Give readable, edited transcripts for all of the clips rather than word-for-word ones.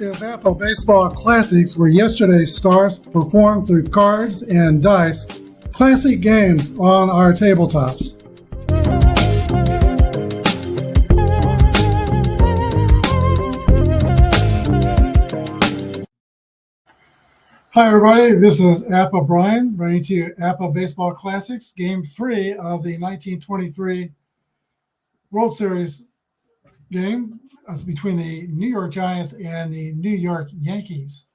is Apple Baseball Classics, where yesterday's stars performed through cards and dice. Classic games on our tabletops. Hi, everybody. This is Apple Brian, bringing to you Apple Baseball Classics, Game 3 of the 1923 World Series game between the New York Giants and the New York Yankees.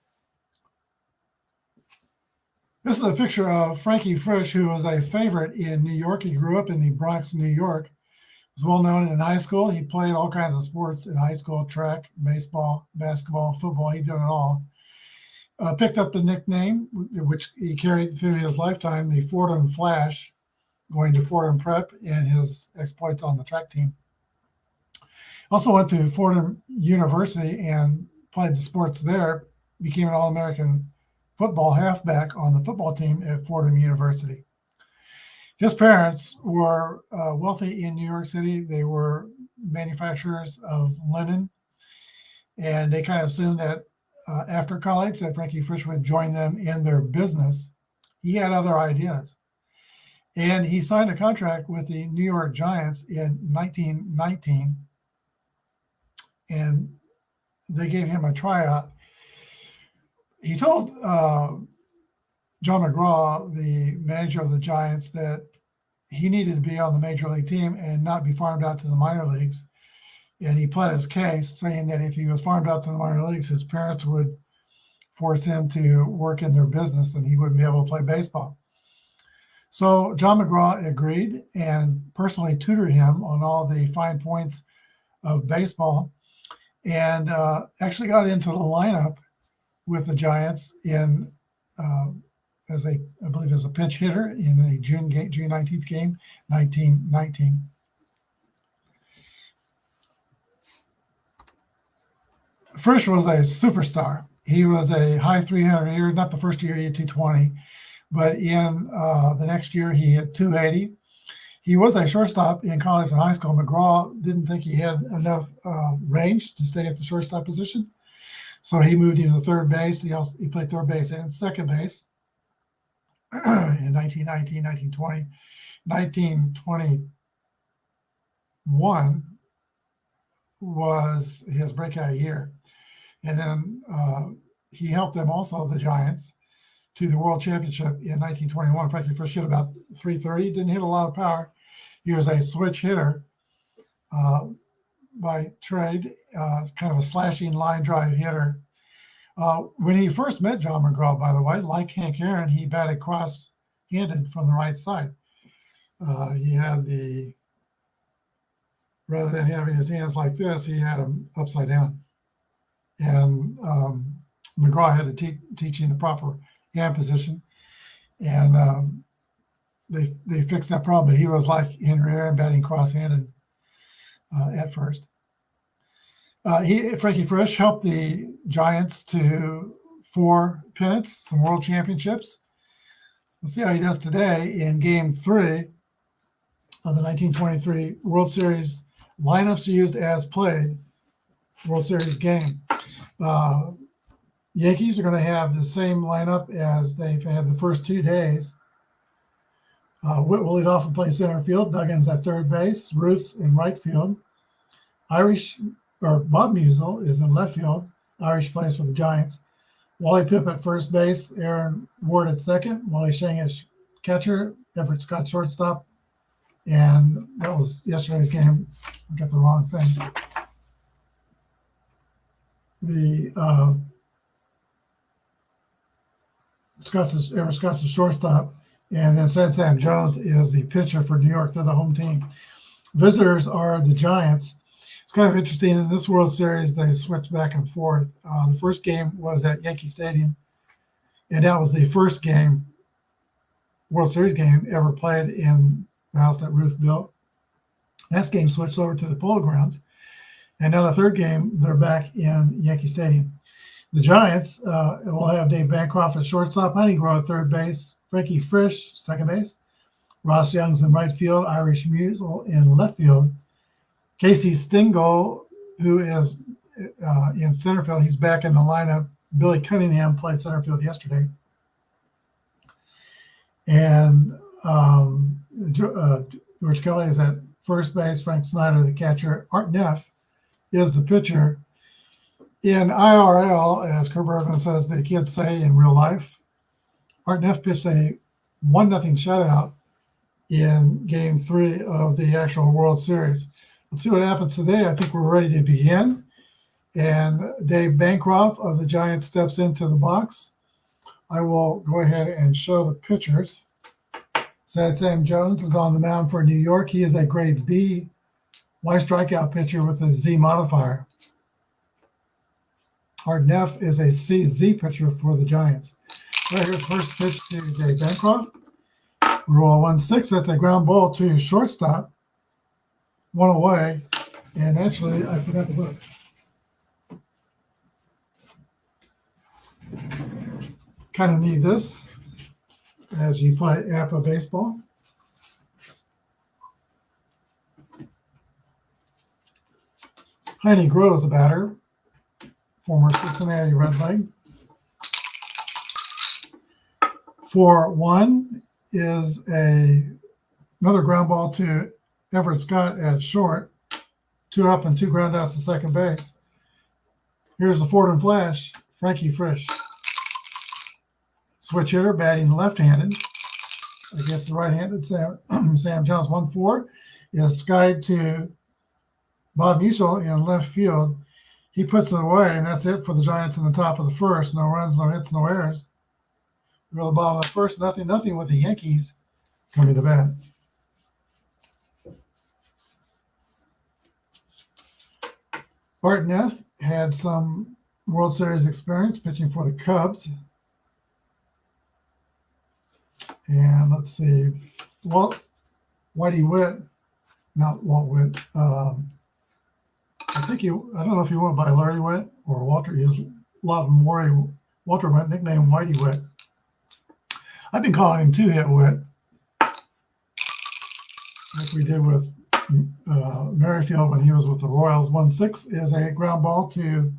This is a picture of Frankie Frisch, who was a favorite in New York. He grew up in the Bronx, New York. He was well known in high school. He played all kinds of sports in high school: track, baseball, basketball, football. He did it all. Picked up the nickname, which he carried through his lifetime, the Fordham Flash, going to Fordham Prep and his exploits on the track team. Also went to Fordham University and played the sports there, became an All-American football halfback on the football team at Fordham University. His parents were wealthy in New York City. They were manufacturers of linen, and they kind of assumed that after college that Frankie Frisch would join them in their business. He had other ideas, and he signed a contract with the New York Giants in 1919, and they gave him a tryout. He told John McGraw, the manager of the Giants, that he needed to be on the major league team and not be farmed out to the minor leagues. And he pled his case, saying that if he was farmed out to the minor leagues, his parents would force him to work in their business and he wouldn't be able to play baseball. So John McGraw agreed and personally tutored him on all the fine points of baseball, and actually got into the lineup with the Giants in as a pinch hitter in the June 19th game, 1919. Frisch was a superstar. He was a high 300 year, not the first year he had 220, but in the next year he hit 280. He was a shortstop in college and high school. McGraw didn't think he had enough range to stay at the shortstop position, so he moved him to third base. He played third base and second base in 1919, 1920. 1921 was his breakout year. And then he helped them also, the Giants, to the World Championship in 1921. Frankie Frisch hit about 330, didn't hit a lot of power. He was a switch hitter by trade, kind of a slashing line drive hitter. When he first met John McGraw, by the way, like Hank Aaron, he batted cross-handed from the right side. He had rather than having his hands like this, he had them upside down. And McGraw had to teach him the proper hand position, and they fixed that problem. But he was like Henry Aaron, batting cross-handed at first. Frankie Frisch helped the Giants to 4 pennants, some world championships. Let's see how he does today in Game 3 of the 1923 World Series. Lineups used as played World Series game. Yankees are going to have the same lineup as they've had the first 2 days. Whit will lead off and play center field. Duggins at third base. Ruth's in right field. Bob Musial is in left field. Irish plays for the Giants. Wally Pipp at first base. Aaron Ward at second. Wally Shang as catcher. Everett Scott shortstop. And that was yesterday's game. I got the wrong thing. Everett Scott's the shortstop, and then Sam Jones is the pitcher for New York. They're the home team. Visitors are the Giants. It's kind of interesting. In this World Series, they switched back and forth. The first game was at Yankee Stadium, and that was the first World Series game ever played in the house that Ruth built. Next game switched over to the Polo Grounds, and now the third game, they're back in Yankee Stadium. The Giants will have Dave Bancroft at shortstop, Honeygrow at third base, Frankie Frisch second base, Ross Young's in right field, Irish Musial in left field, Casey Stengel, who is in center field. He's back in the lineup. Billy Cunningham played center field yesterday. And George Kelly is at first base. Frank Snyder, the catcher. Art Neff is the pitcher. In IRL, as Kurt Bergman says, the kids say in real life, Art Neff pitched a 1-0 shutout in Game 3 of the actual World Series. Let's see what happens today. I think we're ready to begin. And Dave Bancroft of the Giants steps into the box. I will go ahead and show the pitchers. Sam Jones is on the mound for New York. He is a grade B Y strikeout pitcher with a Z modifier. Art Neff is a CZ pitcher for the Giants. Right here's first pitch to Dave Bancroft. Roll 1-6. That's a ground ball to shortstop. One away. And actually, I forgot the book. Kind of need this as you play APA baseball. Heine Groh is the batter, former Cincinnati Red Leg. 4-1 is another ground ball to Everett Scott at short. 2 up and 2 ground outs to second base. Here's the Ford and Flash, Frankie Frisch. Switch hitter, batting left-handed against the right-handed Sam Jones. 1-4 is skied to Bob Musial in left field. He puts it away, and that's it for the Giants in the top of the first. No runs, no hits, no errors. We go to the bottom of the first, 0-0 with the Yankees coming to bat. Art Neff had some World Series experience pitching for the Cubs. And let's see, Whitey Witt, not Walt Witt. I don't know if he went by Larry Witt or Walter. He's a lot more. Walter Witt, nicknamed Whitey Witt. I've been calling him Two-Hit Witt, like we did with Merrifield when he was with the Royals. 1-6 is a ground ball to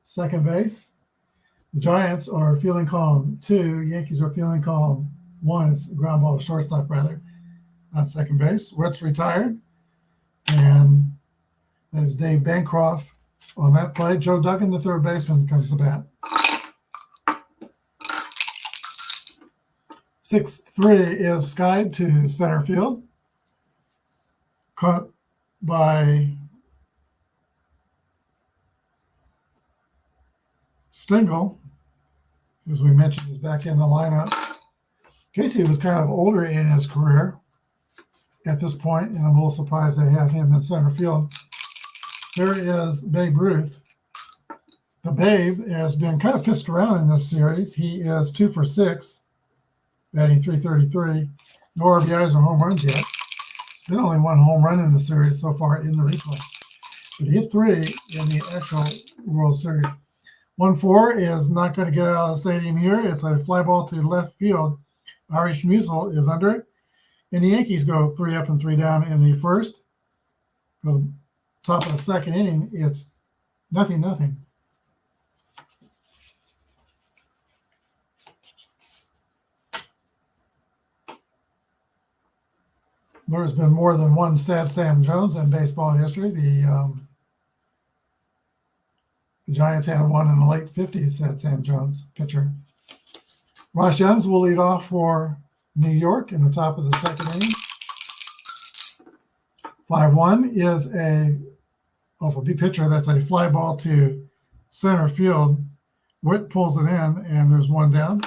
second base. The Giants are fielding column 2. Yankees are fielding column 1. It's a ground ball to shortstop, rather, on second base. Witt's retired. And that is Dave Bancroft on that play. Joe Duggan, the third baseman, comes to bat. 6-3 is skied to center field. Caught by Stengel, as we mentioned, is back in the lineup. Casey was kind of older in his career at this point, and I'm a little surprised they have him in center field. There is Babe Ruth. The Babe has been kind of pissed around in this series. He is 2 for 6, batting .333. No RBIs or home runs yet. It's been only 1 home run in the series so far in the replay. But he hit 3 in the actual World Series. 1-4 is not going to get out of the stadium here. It's a fly ball to left field. Irish Musial is under it. And the Yankees go 3 up and 3 down in the first. For the top of the second inning, it's 0-0. There's been more than one sad Sam Jones in baseball history. The Giants had one in the late 50s, said Sam Jones, pitcher. Ross Youngs will lead off for New York in the top of the second inning. 5-1 is for B pitcher, that's a fly ball to center field. Witt pulls it in, and there's 1 down.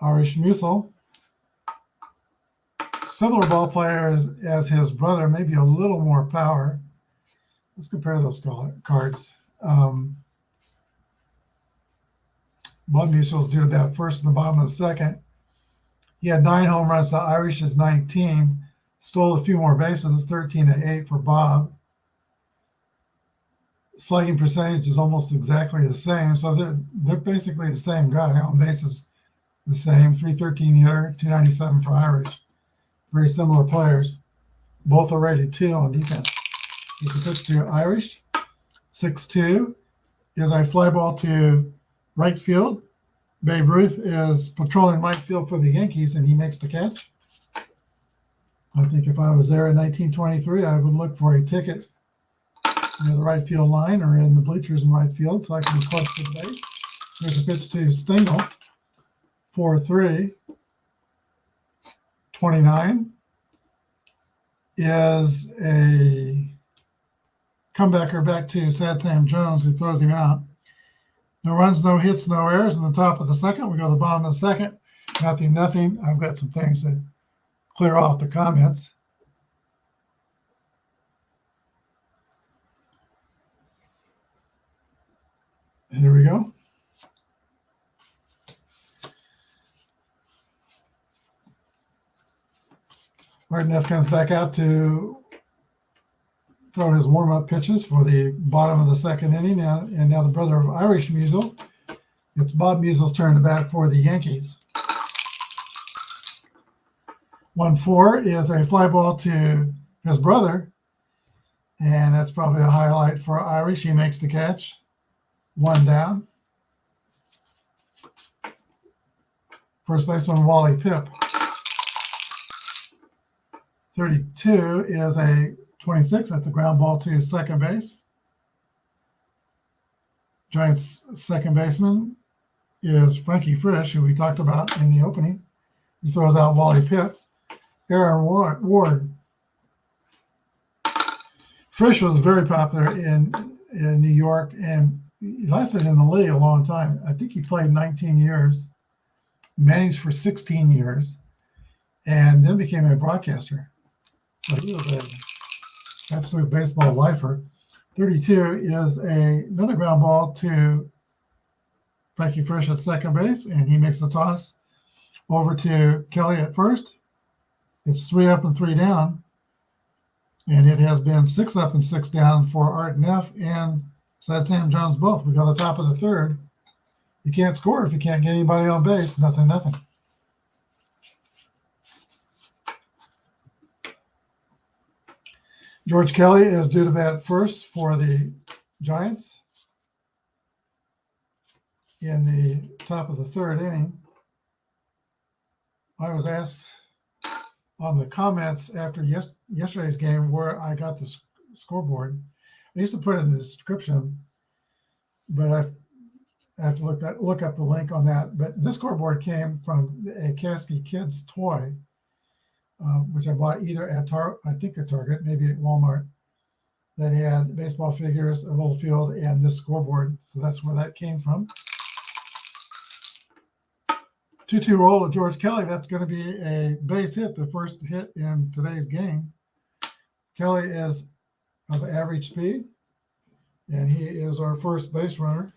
Irish Musial, similar ball player as his brother, maybe a little more power. Let's compare those cards. Bob Musial's due that first in the bottom of the second. He had 9 home runs to Irish's 19. Stole a few more bases, 13-8 for Bob. Slugging percentage is almost exactly the same. So they're basically the same guy. On bases the same. .313 hitter, .297 for Irish. Very similar players. Both are rated 2 on defense. It's a pitch to Irish. 6-2 is a fly ball to right field. Babe Ruth is patrolling right field for the Yankees, and he makes the catch. I think if I was there in 1923, I would look for a ticket near the right field line or in the bleachers in right field so I can be close to the base. There's a pitch to Stengel. 4-3. 29 is a comebacker back to Sad Sam Jones, who throws him out. No runs, no hits, no errors in the top of the second. We go to the bottom of the second. Nothing. I've got some things to clear off the comments. Here we go. Martin comes back out to throw his warm-up pitches for the bottom of the second inning. Now the brother of Irish Musial. It's Bob Musial's turn to bat for the Yankees. 1-4 is a fly ball to his brother, and that's probably a highlight for Irish. He makes the catch. 1 down. First baseman Wally Pipp. 32 is a 26. That's a ground ball to second base. Giants' second baseman is Frankie Frisch, who we talked about in the opening. He throws out Wally Pipp. Aaron Ward. Frisch was very popular in New York, and he lasted in the league a long time. I think he played 19 years, managed for 16 years, and then became a broadcaster. So he was an absolute baseball lifer. 32 is another ground ball to Frankie Frisch at second base, and he makes the toss over to Kelly at first. It's 3 up and 3 down, and it has been 6 up and 6 down for Art Neff and Sad Sam Jones both. We go to the top of the third. You can't score if you can't get anybody on base. Nothing. George Kelly is due to bat first for the Giants in the top of the third inning. I was asked on the comments after yesterday's game where I got the scoreboard. I used to put it in the description, but I have to look up the link on that. But this scoreboard came from a Kasky Kids toy, which I bought either at Target, maybe at Walmart, that had baseball figures, a little field, and this scoreboard. So that's where that came from. 2-2 roll of George Kelly. That's going to be a base hit, the first hit in today's game. Kelly is of average speed, and he is our first base runner.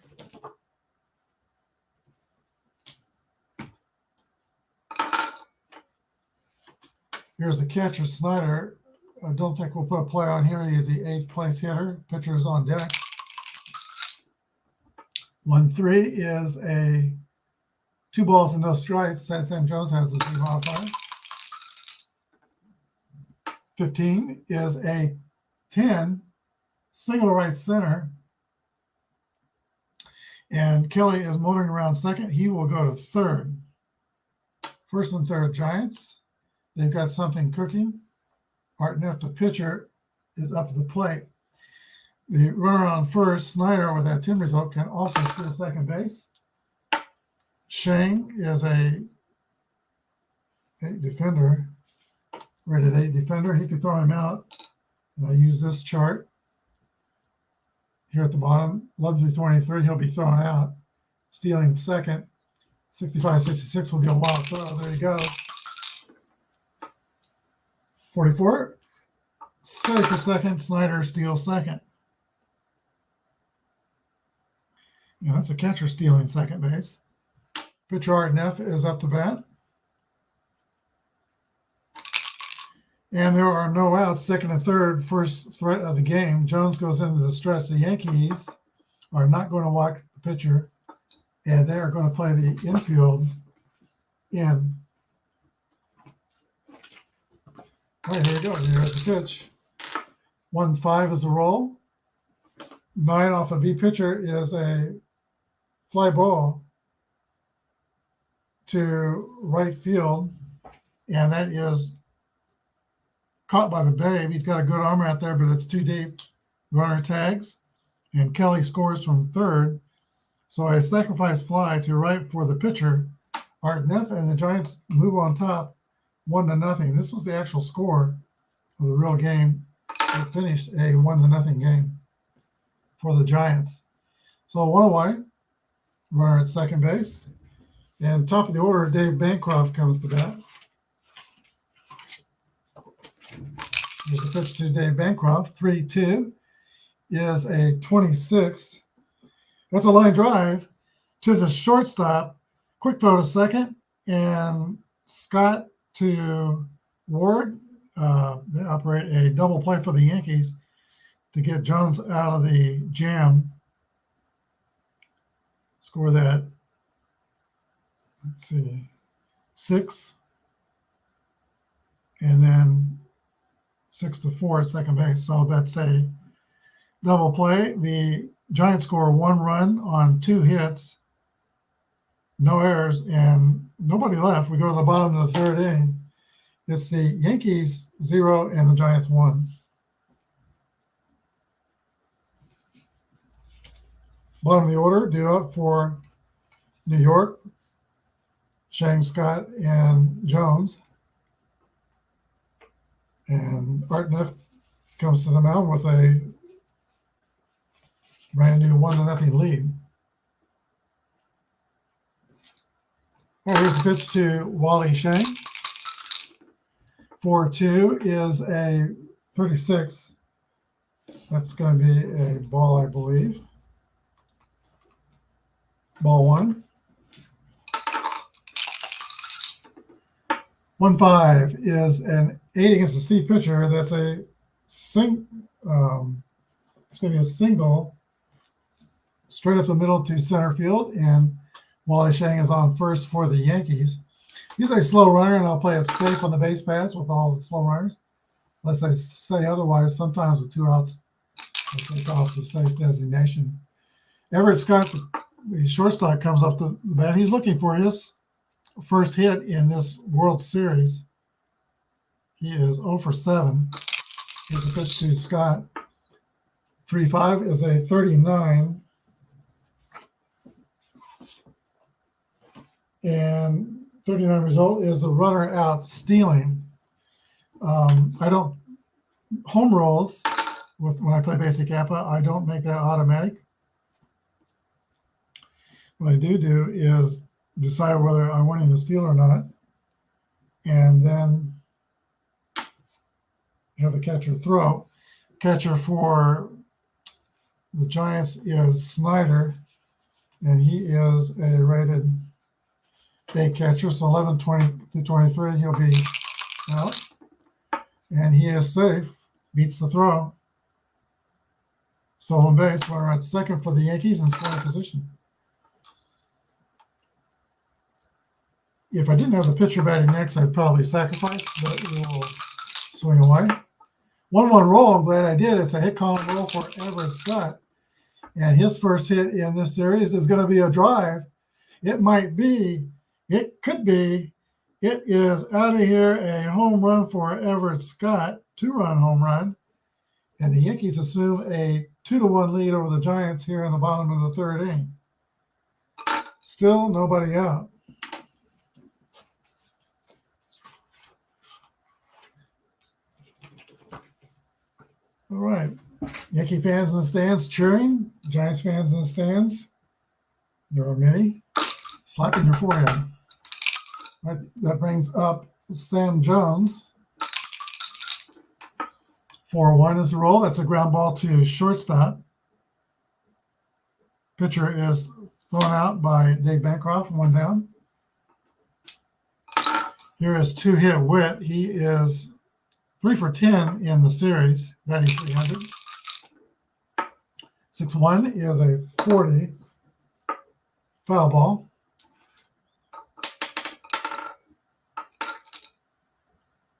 Here's the catcher, Snyder. I don't think we'll put a play on here. He's the 8th place hitter. Pitcher is on deck. 1-3 is a 2 balls and no strikes. Sad Sam Jones has the Z modifier. 15 is a 10, single right center. And Kelly is motoring around second. He will go to third. First and third, Giants. They've got something cooking. Art Neff, the pitcher, is up to the plate. The runner on first, Snyder, with that 10 result, can also steal second base. Shane is a 8 defender, rated 8 defender. He can throw him out. And I use this chart here at the bottom. 11 through 23, he'll be thrown out. Stealing second. 65-66 will be a wild throw. There you go. 44, steady for second. Snyder steals second. Yeah, that's a catcher stealing second base. Pitcher Art Neff is up to bat. And there are no outs, second and third, first threat of the game. Jones goes into the stretch. The Yankees are not going to walk the pitcher, and they are going to play the infield in. All right, here we go. Here's the pitch. 1-5 is the roll. 9 off a B pitcher is a fly ball to right field, and that is caught by the Babe. He's got a good arm out there, but it's too deep. Runner tags, and Kelly scores from third. So a sacrifice fly to right for the pitcher, Art Neff, and the Giants move on top 1-0. This was the actual score of the real game. It finished a 1-0 game for the Giants. So 1 away, runner at second base. And top of the order, Dave Bancroft comes to bat. Here's a pitch to Dave Bancroft. 3-2 is a 26. That's a line drive to the shortstop. Quick throw to second, and Scott to Ward. They operate a double play for the Yankees to get Jones out of the jam. Score that, let's see, 6, and then 6-4 at second base. So that's a double play. The Giants score 1 run on 2 hits, no errors, and nobody left. We go to the bottom of the third inning. It's the Yankees 0 and the Giants 1. Bottom of the order, due up for New York, Shang, Scott, and Jones. And Art Neff comes to the mound with a brand new 1-0 lead. All right, here's a pitch to Wally Shang. 4-2 is a 36. That's going to be a ball, I believe. Ball 1. 1-5 is an 8 against the C pitcher. That's a it's going to be a single straight up the middle to center field, and Wally Shang is on first for the Yankees. He's a slow runner, and I'll play it safe on the base paths with all the slow runners. Unless I say otherwise, sometimes with 2 outs, I'll take off the safe designation. Everett Scott, the shortstop, comes up the bat. He's looking for his first hit in this World Series. He is 0 for 7. Here's a pitch to Scott. 3-5 is a 39. And 39 result is the runner out stealing. I don't home rolls when I play basic APA. I don't make that automatic. What I do is decide whether I'm wanting to steal or not, and then have the catcher throw. Catcher for the Giants is Snyder, and he is a rated A catcher, so 11-20-23, he'll be out, and he is safe. Beats the throw. Stolen base, runner at second for the Yankees in scoring position. If I didn't have the pitcher batting next, I'd probably sacrifice, but we'll swing away. 1-1 roll. I'm glad I did. It's a hit column roll for Everett Scott, and his first hit in this series is going to be a drive. It might be. It could be. It is out of here, a home run for Everett Scott, 2-run home run. And the Yankees assume a 2-1 lead over the Giants here in the bottom of the third inning. Still nobody out. All right. Yankee fans in the stands cheering. Giants fans in the stands. There are many. Slapping your forehead. Right, that brings up Sam Jones. 4-1 is the roll. That's a ground ball to shortstop. Pitcher is thrown out by Dave Bancroft, 1 down. Here is 2-hit Witt. He is 3 for 10 in the series, batting .300. 6-1 is a 40 foul ball.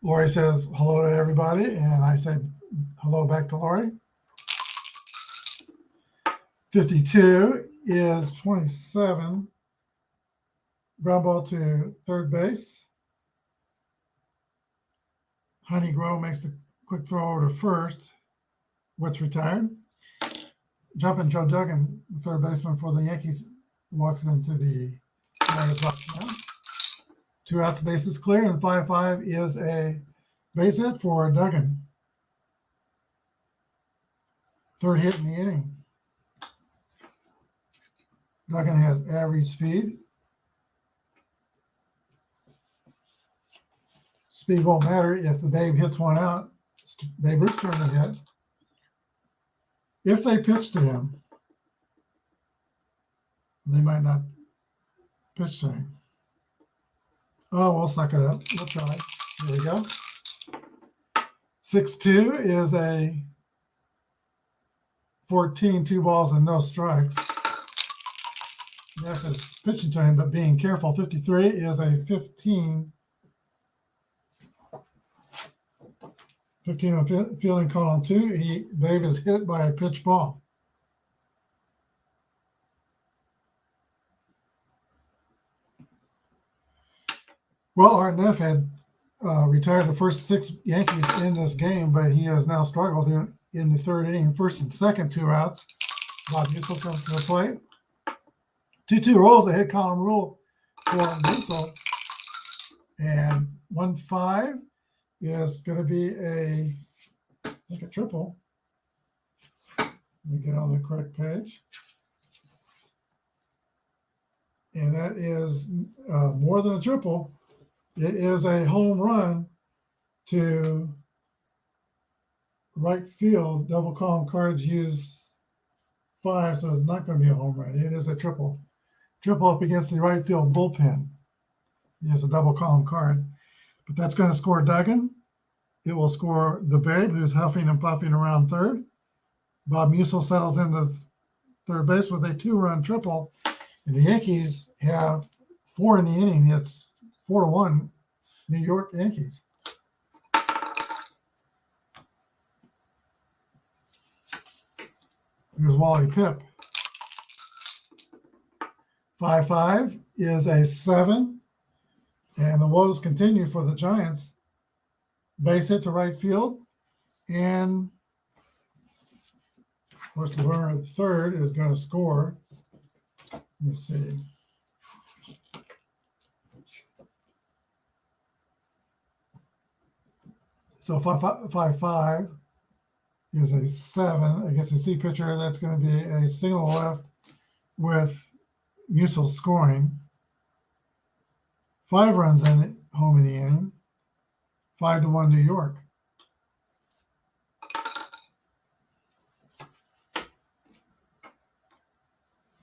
Lori says hello to everybody, and I said Hello back to Lori. 52 is 27. Ground ball to third base. Honey Grow makes the quick throw over to first. Witt's retired. Jumping Joe Duggan, the third baseman for the Yankees, walks into the batter's box now. 2 outs, bases clear, and 5-5 is a base hit for Duggan. Third hit in the inning. Duggan has average speed. Speed won't matter if the Babe hits one out. It's Babe Ruth's turn to hit. If they pitch to him, they might not pitch to him. Oh, we'll suck it up. We'll try. Here we go. 6-2 is a 14, 2 balls and no strikes. Neff is pitching to him, but being careful. 53 is a 15 on fielding call on 2. Babe is hit by a pitch ball. Well, Art Neff had retired the first 6 Yankees in this game, but he has now struggled in the third inning. First and second, 2 outs. Bob Musil comes to the plate. 2-2 rolls, a hit column rule for Musil. And 1-5 is going to be a triple. Let me get on the correct page. And that is more than a triple. It is a home run to right field. Double column cards use 5, so it's not going to be a home run. It is a triple. Triple up against the right field bullpen. It is a double column card. But that's going to score Duggan. It will score the Babe, who's huffing and puffing around third. Bob Musil settles into third base with a 2-run triple. And the Yankees have 4 in the inning. It's 4-1 New York Yankees. Here's Wally Pipp. 5-5 is a 7. And the woes continue for the Giants. Base hit to right field. And, of course, the runner at third is going to score. Let me see. So 5-5 is a 7 against a C pitcher. That's going to be a single left with Musil scoring. 5 runs in home in the inning. 5-1 New York.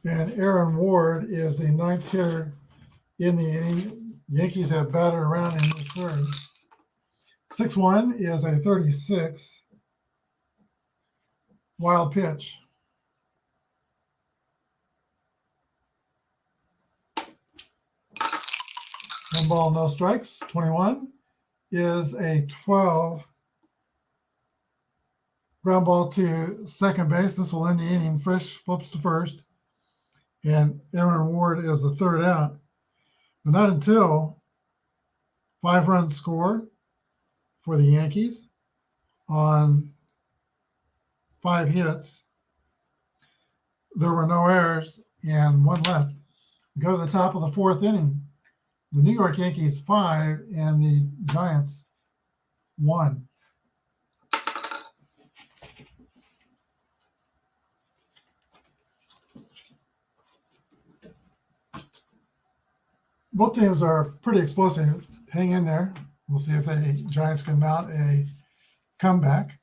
And Aaron Ward is the 9th hitter in the inning. Yankees have batted around in the third. 6-1 is a 36. Wild pitch. One ball, no strikes. 21 is a 12. Ground ball to second base. This will end the inning. Frisch flips to first. And Aaron Ward is the third out. But not until 5 runs score for the Yankees on 5 hits. There were no errors and 1 left. Go to the top of the 4th inning. The New York Yankees 5 and the Giants 1. Both teams are pretty explosive. Hang in there. We'll see if the Giants can mount a comeback.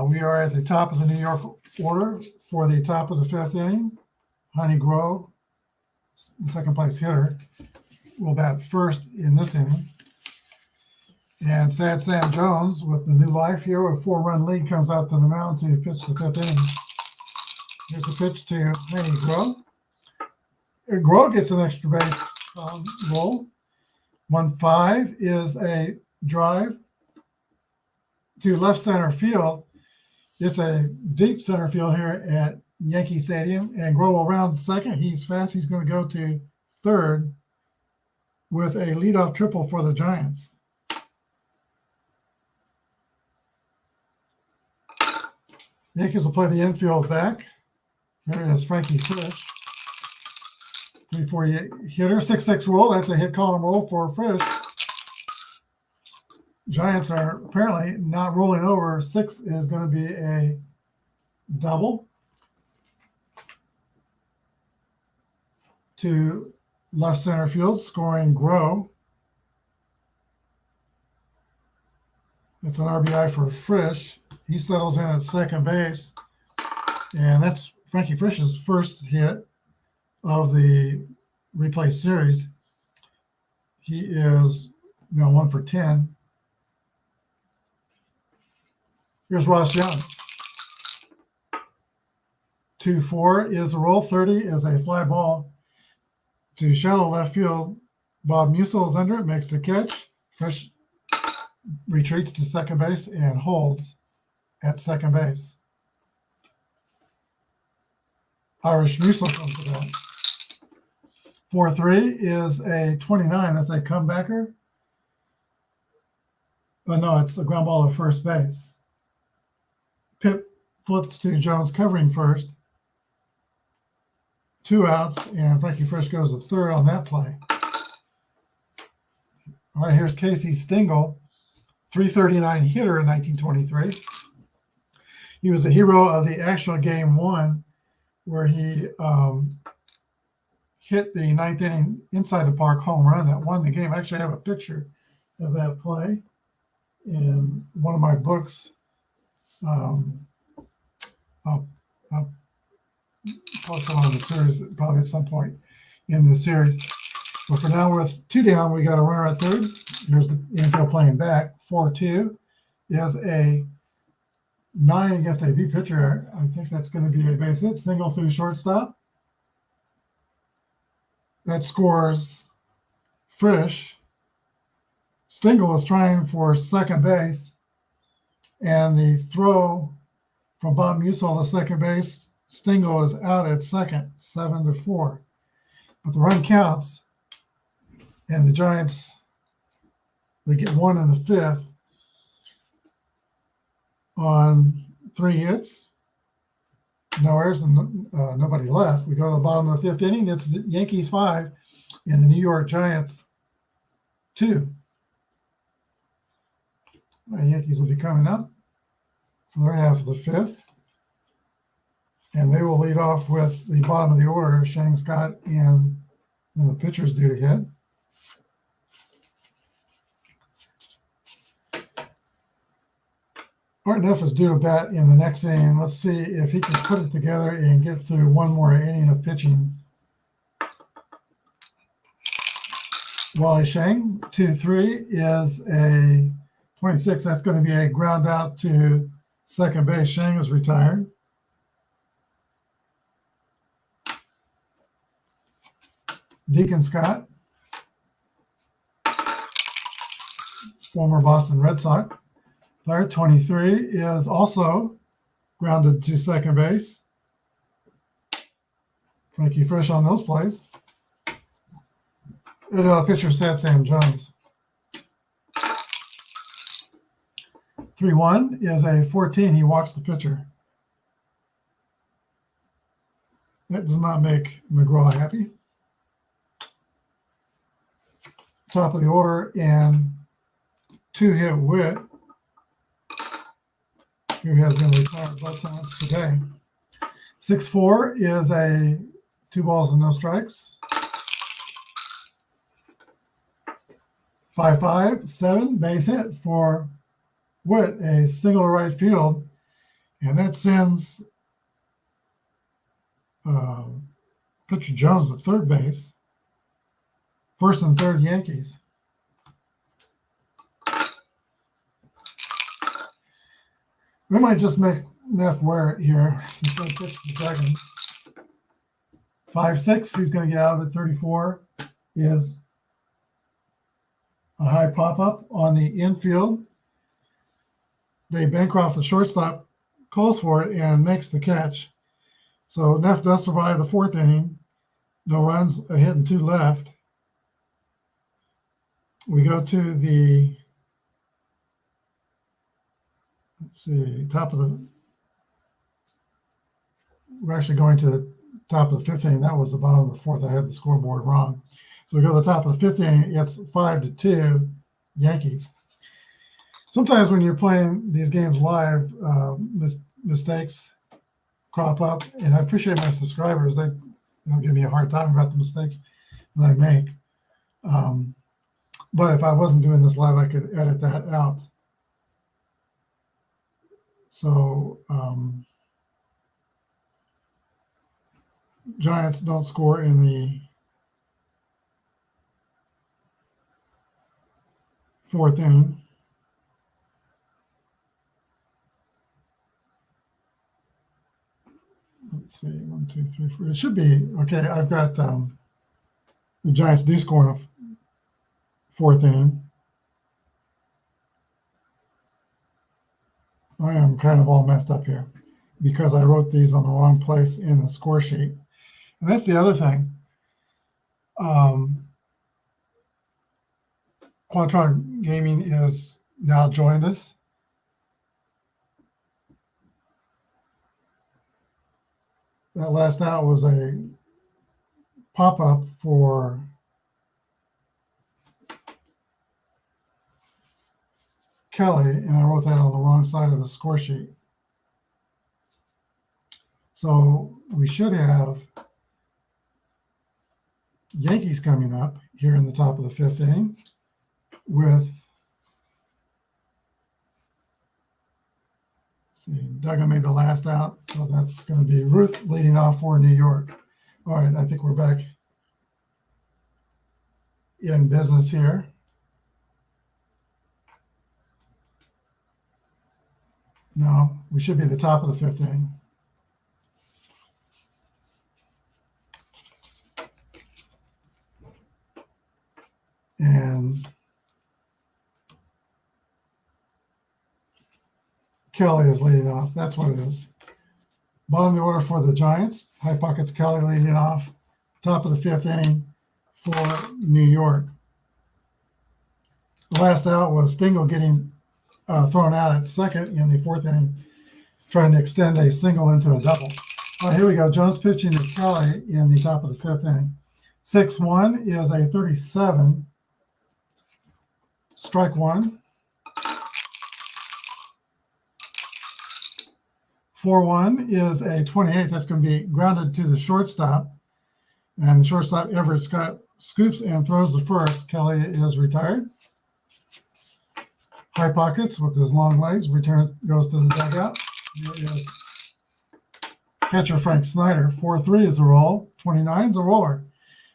We are at the top of the New York order for the top of the 5th inning. Honey Grove, the second place hitter, will bat first in this inning. And Sad Sam Jones, with the new life here, with a 4-run lead, comes out to the mound to pitch the 5th inning. Here's the pitch to Honey Grove. Grove gets an extra base roll. 1-5 is a drive. to left center field. It's a deep center field here at Yankee Stadium, and Groh will round second. He's fast. He's going to go to third with a leadoff triple for the Giants. Yankees will play the infield back. Here is Frankie Frisch. 348 hitter, 6-6 roll. That's a hit column roll for Frisch. Giants are apparently not rolling over. 6 is going to be a double. To left center field, scoring Groh. It's an RBI for Frisch. He settles in at second base. And that's Frankie Frisch's first hit of the replay series. He is 1 for 10. Here's Ross Young. 2-4 is a roll. 30 is a fly ball to shallow left field. Bob Musil is under it, makes the catch. Frisch retreats to second base and holds at second base. Irish Musil comes to bat. 4-3 is a 29. That's a comebacker. But no, it's a ground ball to first base. Pip flips to Jones covering first. 2 outs, and Frankie Frisch goes to third on that play. All right, here's Casey Stengel, 339 hitter in 1923. He was the hero of the actual game 1, where he hit the 9th inning inside the park home run that won the game. Actually, I have a picture of that play in one of my books. I'll post it on the series probably at some point in the series. But for now, with 2 down, we got a runner at third. Here's the infield playing back. 4-2 is a 9 against a V pitcher. I think that's going to be a base hit. Single through shortstop. That scores Frisch. Stengel is trying for second base. And the throw from Bob Musil to second base, Stengel is out at second, 7-4. But the run counts, and the Giants, they get 1 in the 5th on 3 hits, no errors, and nobody left. We go to the bottom of the 5th inning. It's the Yankees 5 and the New York Giants 2. The Yankees will be coming up for their half of the 5th. And they will lead off with the bottom of the order, Shang Scott, and then the pitchers due to hit. Art Neff is due to bat in the next inning. Let's see if he can put it together and get through one more inning of pitching. Wally Shang, 2-3 is a 26. That's going to be a ground out to second base. Shang is retired. Deacon Scott, former Boston Red Sox player, 23, is also grounded to second base. Frankie Frisch on those plays. And pitcher set Sam Jones. 3-1 is a 14. He walks the pitcher. That does not make McGraw happy. Top of the order and 2-hit Witt, who has been retired both times today. 6-4 is a 2 balls and no strikes. 5-5, 7 base hit for Witt, a single to right field, and that sends pitcher Jones to third base. First and third Yankees. We might just make Neff wear it here. He's going to pitch the second. 5-6, he's going to get out of it. 34 is a high pop-up on the infield. Dave Bancroft, the shortstop, calls for it and makes the catch. So Neff does survive the fourth inning. No runs, a hit and two left. We go to the, let's see, we're actually going to the top of the fifth inning. That was the bottom of the fourth. I had the scoreboard wrong. So we go to the top of the fifth inning. It's 5-2 Yankees. Sometimes when you're playing these games live, mistakes crop up, and I appreciate my subscribers. They give me a hard time about the mistakes that I make. But if I wasn't doing this live, I could edit that out. So Giants don't score in the fourth inning. Let's see, 1, 2, 3, 4. It should be okay. I've got the Giants do score in the fourth inning. I am kind of all messed up here because I wrote these on the wrong place in the score sheet. And that's the other thing. Quantron Gaming is now joined us. That last out was a pop-up for Kelly, and I wrote that on the wrong side of the score sheet. So we should have Yankees coming up here in the top of the fifth inning with, Duggan made the last out, so that's going to be Ruth leading off for New York. All right, I think we're back in business here. No, we should be at the top of the fifth inning. And Kelly is leading off. That's what it is. Bottom of the order for the Giants. High Pockets Kelly leading off. Top of the fifth inning for New York. The last out was Stengel getting thrown out at second in the fourth inning, trying to extend a single into a double. All right, here we go. Jones pitching to Kelly in the top of the fifth inning. 6-1 is a 37. Strike one. 4-1 is a 28. That's going to be grounded to the shortstop. And the shortstop, Everett Scott, scoops and throws the first. Kelly is retired. High Pockets with his long legs goes to the dugout. Here is catcher Frank Snyder. 4-3 is the roll. 29 is a roller.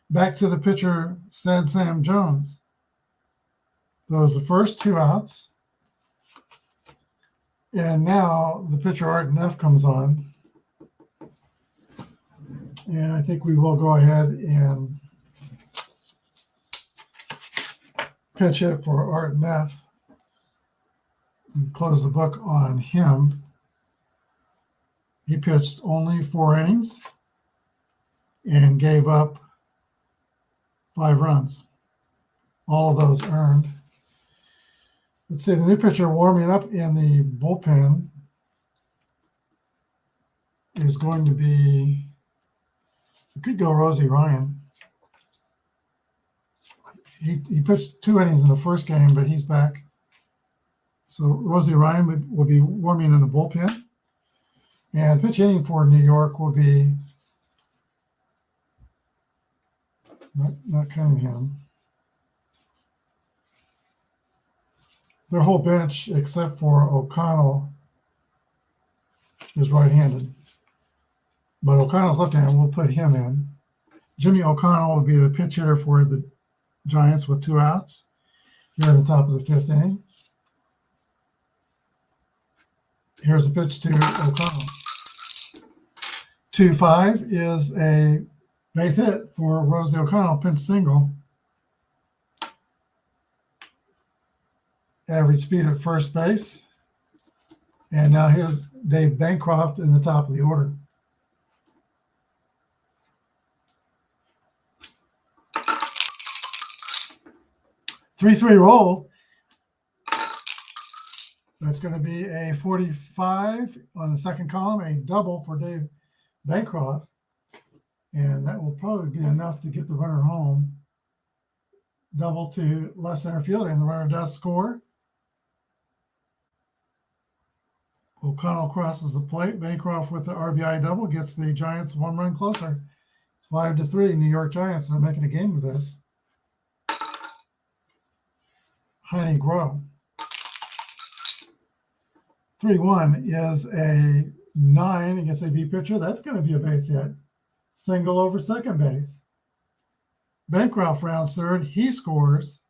Back to the pitcher, Sad Sam Jones. Throws the first, 2 outs. And now the pitcher Art Neff comes on. And I think we will go ahead and pitch it for Art Neff and close the book on him. He pitched only 4 innings and gave up 5 runs. All of those earned. Let's see, the new pitcher warming up in the bullpen is going to be, it could go Rosie Ryan. He pitched 2 innings in the first game, but he's back. So Rosie Ryan will be warming in the bullpen. And pitch hitting for New York will be not Cunningham. Their whole bench, except for O'Connell, is right-handed. But O'Connell's left-handed. We'll put him in. Jimmy O'Connell will be the pitch hitter for the Giants with 2 outs here at the top of the fifth inning. Here's a pitch to O'Connell. 2-5 is a base hit for Rosie O'Connell, pinch single. Average speed at first base. And now here's Dave Bancroft in the top of the order. Three roll. That's going to be a 45 on the second column, a double for Dave Bancroft. And that will probably be enough to get the runner home. Double to left center field, and the runner does score. O'Connell crosses the plate. Bancroft with the RBI double gets the Giants one run closer. It's 5-3. New York Giants are making a game of this. Heine Grow. 3-1 is a 9 against a B pitcher. That's going to be a base hit. Single over second base. Bancroft rounds third. He scores.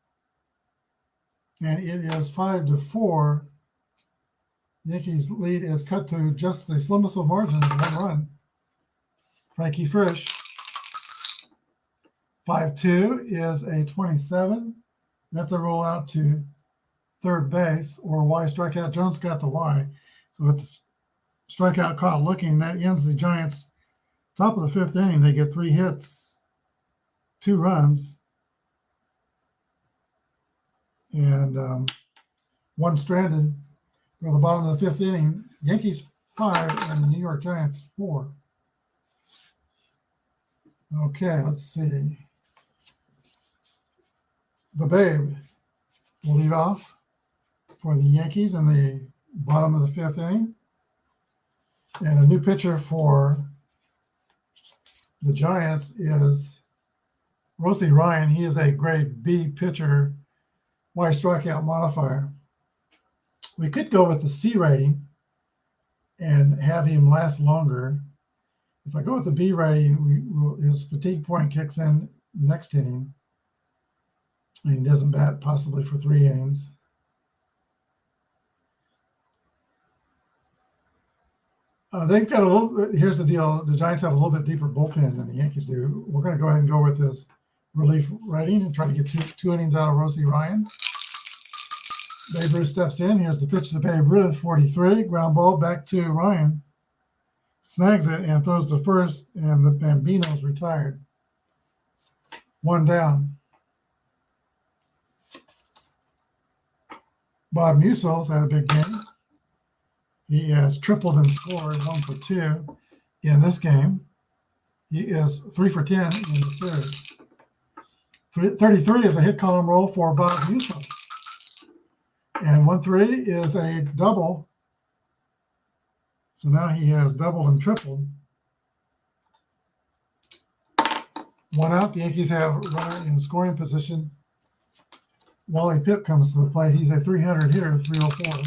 And it is 5-4. Yankees lead is cut to just the slimmest of margins, one run. Frankie Frisch. 5-2 is a 27. That's a rollout to third base, or Y strikeout. Jones got the Y. So it's a strikeout caught looking. That ends the Giants' top of the fifth inning. They get 3 hits, 2 runs, and 1 stranded. For the bottom of the fifth inning, Yankees 5 and the New York Giants 4. Okay, let's see. The Babe will lead off for the Yankees in the bottom of the fifth inning. And a new pitcher for the Giants is Rosie Ryan. He is a grade B pitcher, Y strikeout modifier. We could go with the C rating and have him last longer. If I go with the B rating, his fatigue point kicks in next inning. And he doesn't bat possibly for 3 innings. They've got a little. Here's the deal: the Giants have a little bit deeper bullpen than the Yankees do. We're going to go ahead and go with his relief rating and try to get two innings out of Rosie Ryan. Babe Ruth steps in. Here's the pitch to Babe Ruth, 43. Ground ball back to Ryan. Snags it and throws to first, and the Bambino's retired. 1 down. Bob Musil's had a big game. He has tripled and scored 1 for 2 in this game. He is 3 for 10 in the series. 33 is a hit column roll for Bob Musil. And 1-3 is a double. So now he has doubled and tripled. 1 out. The Yankees have runner in scoring position. Wally Pipp comes to the plate. He's a 300 hitter, 304.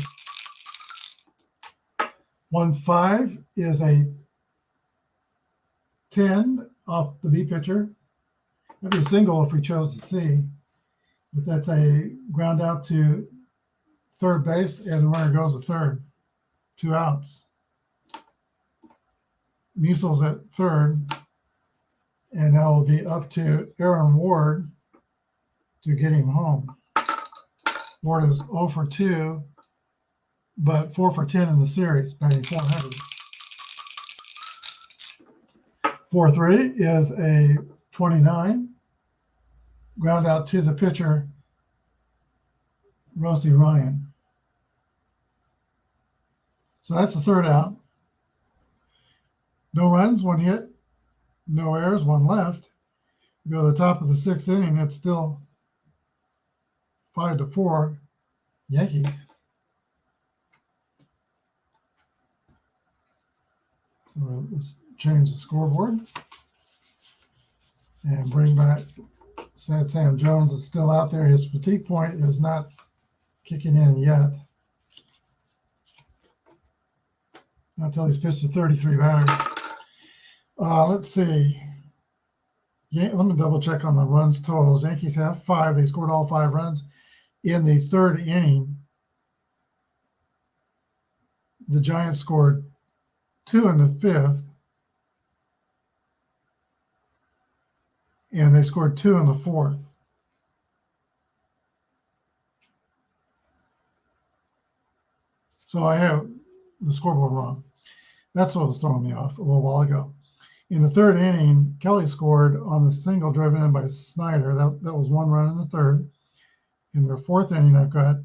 1-5 is a 10 off the B pitcher. That'd be a single if we chose to C. But that's a ground out to third base, and the runner goes to third. 2 outs. Musil's at third, and now will be up to Aaron Ward to get him home. Ward is 0 for 2, but 4 for 10 in the series, batting 400. 4-3 is a 29. Ground out to the pitcher, Rosie Ryan. So that's the third out. No runs, 1 hit, no errors, 1 left. Go to the top of the 6th inning, it's still 5-4 Yankees. So let's change the scoreboard and bring back Sad Sam Jones. Is still out there. His fatigue point is not kicking in yet. Not until he's pitched to 33 batters. Let's see. Let me double check on the runs totals. Yankees have 5. They scored all 5 runs in the 3rd inning. The Giants scored 2 in the 5th. And they scored 2 in the 4th. So I have the scoreboard wrong. That's what was throwing me off a little while ago. In the third inning, Kelly scored on the single driven in by Snyder. That was 1 run in the third. In their fourth inning, I've got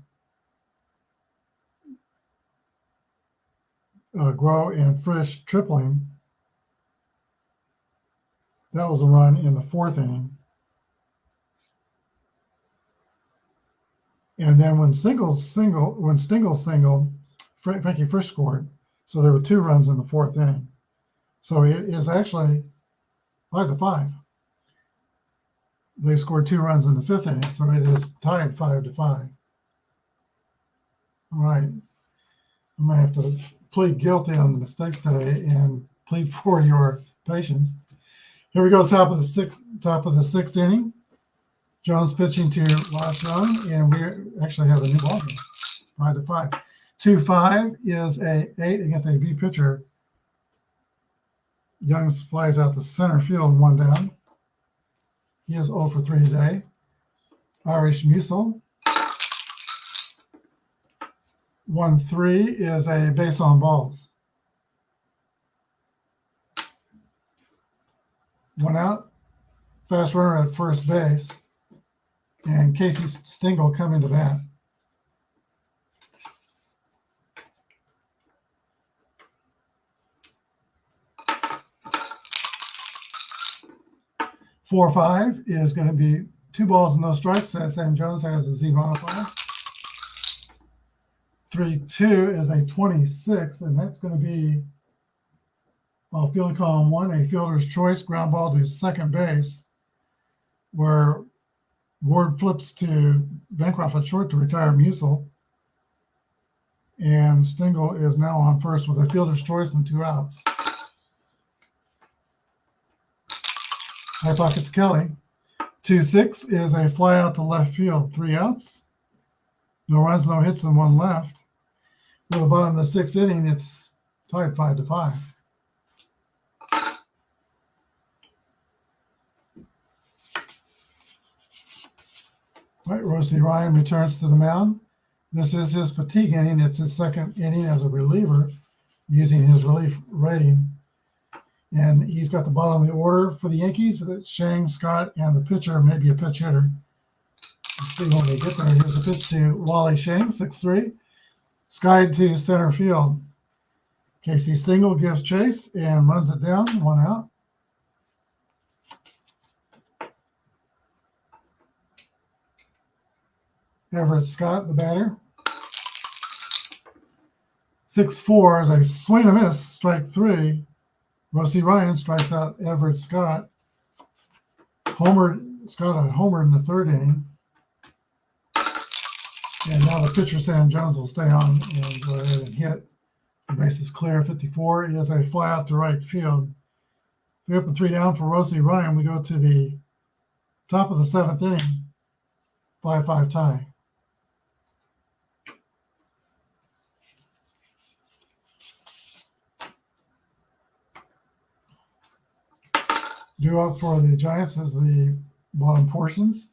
Groh and Frisch tripling. That was a run in the fourth inning. And then when Stingel singled, Frankie Frisch scored. So there were 2 runs in the fourth inning. So it is actually 5-5. They scored 2 runs in the fifth inning, so it is tied 5-5. All right. I might have to plead guilty on the mistakes today and plead for your patience. Here we go, top of the sixth inning. Jones pitching to Last Young, and we actually have a new ball game, 5-5. 2-5 is a 8 against a B pitcher. Youngs flies out the center field, 1 down. He is 0 for 3 today. Irish Musil. 1-3 is a base on balls. 1 out. Fast runner at first base. And Casey Stengel coming to bat. Four or 5 is going to be 2 balls and no strikes. That Sam Jones has a Z modifier. 3-2 is a 26, and that's going to be, well, field column 1, a fielder's choice, ground ball to second base, where Ward flips to Bancroft at short to retire Musil. And Stengel is now on first with a fielder's choice and 2 outs. High pockets Kelly. 2-6 is a fly out to left field, 3 outs. No runs, no hits, and 1 left. At the bottom of the 6th inning, it's tied 5-5. All right, Rosie Ryan returns to the mound. This is his fatigue inning. It's his 2nd inning as a reliever using his relief rating. And he's got the bottom of the order for the Yankees. It's Shang, Scott, and the pitcher, maybe a pitch hitter. Let's see when they get there. Here's a pitch to Wally Shang, 6-3. Skied to center field. Casey Stengel gives chase and runs it down, 1 out. Everett Scott, the batter. 6-4 is a swing and a miss, strike 3. Rosie Ryan strikes out Everett Scott. Scott a homer in the 3rd inning. And now the pitcher, Sam Jones, will stay on and go ahead and hit. The base is clear. 54 is a fly out to right field. 3 up and 3 down for Rosie Ryan. We go to the top of the 7th inning. 5-5 tie. Due up for the Giants is the bottom portions.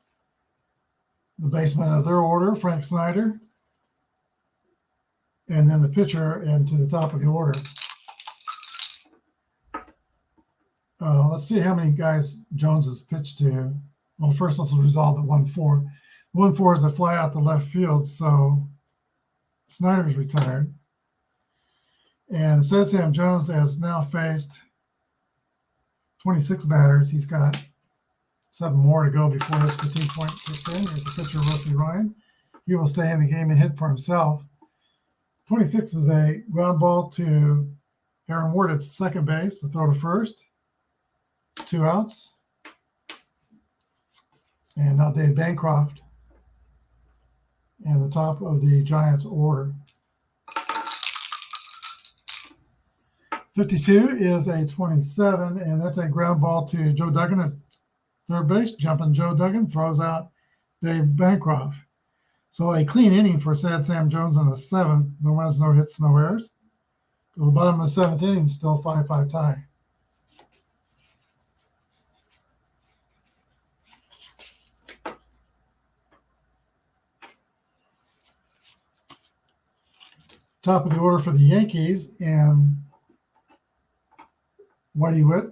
The basement of their order, Frank Snyder. And then the pitcher and to the top of the order. Let's see how many guys Jones has pitched to. Well, first let's resolve the 1-4. 1-4 is a fly out to left field, so Snyder's retired. And said Sam Jones has now faced 26 batters. He's got 7 more to go before his fatigue point kicks in. Here's the pitcher, Rosie Ryan. He will stay in the game and hit for himself. 26 is a ground ball to Aaron Ward at second base to throw to first. 2 outs. And now Dave Bancroft and the top of the Giants order. 52 is a 27, and that's a ground ball to Joe Duggan at third base. Jumping Joe Duggan throws out Dave Bancroft. So a clean inning for Sad Sam Jones in the 7th. No runs, no hits, no errors. To the bottom of the 7th inning, still 5-5 tie. Top of the order for the Yankees, and Whitey Witt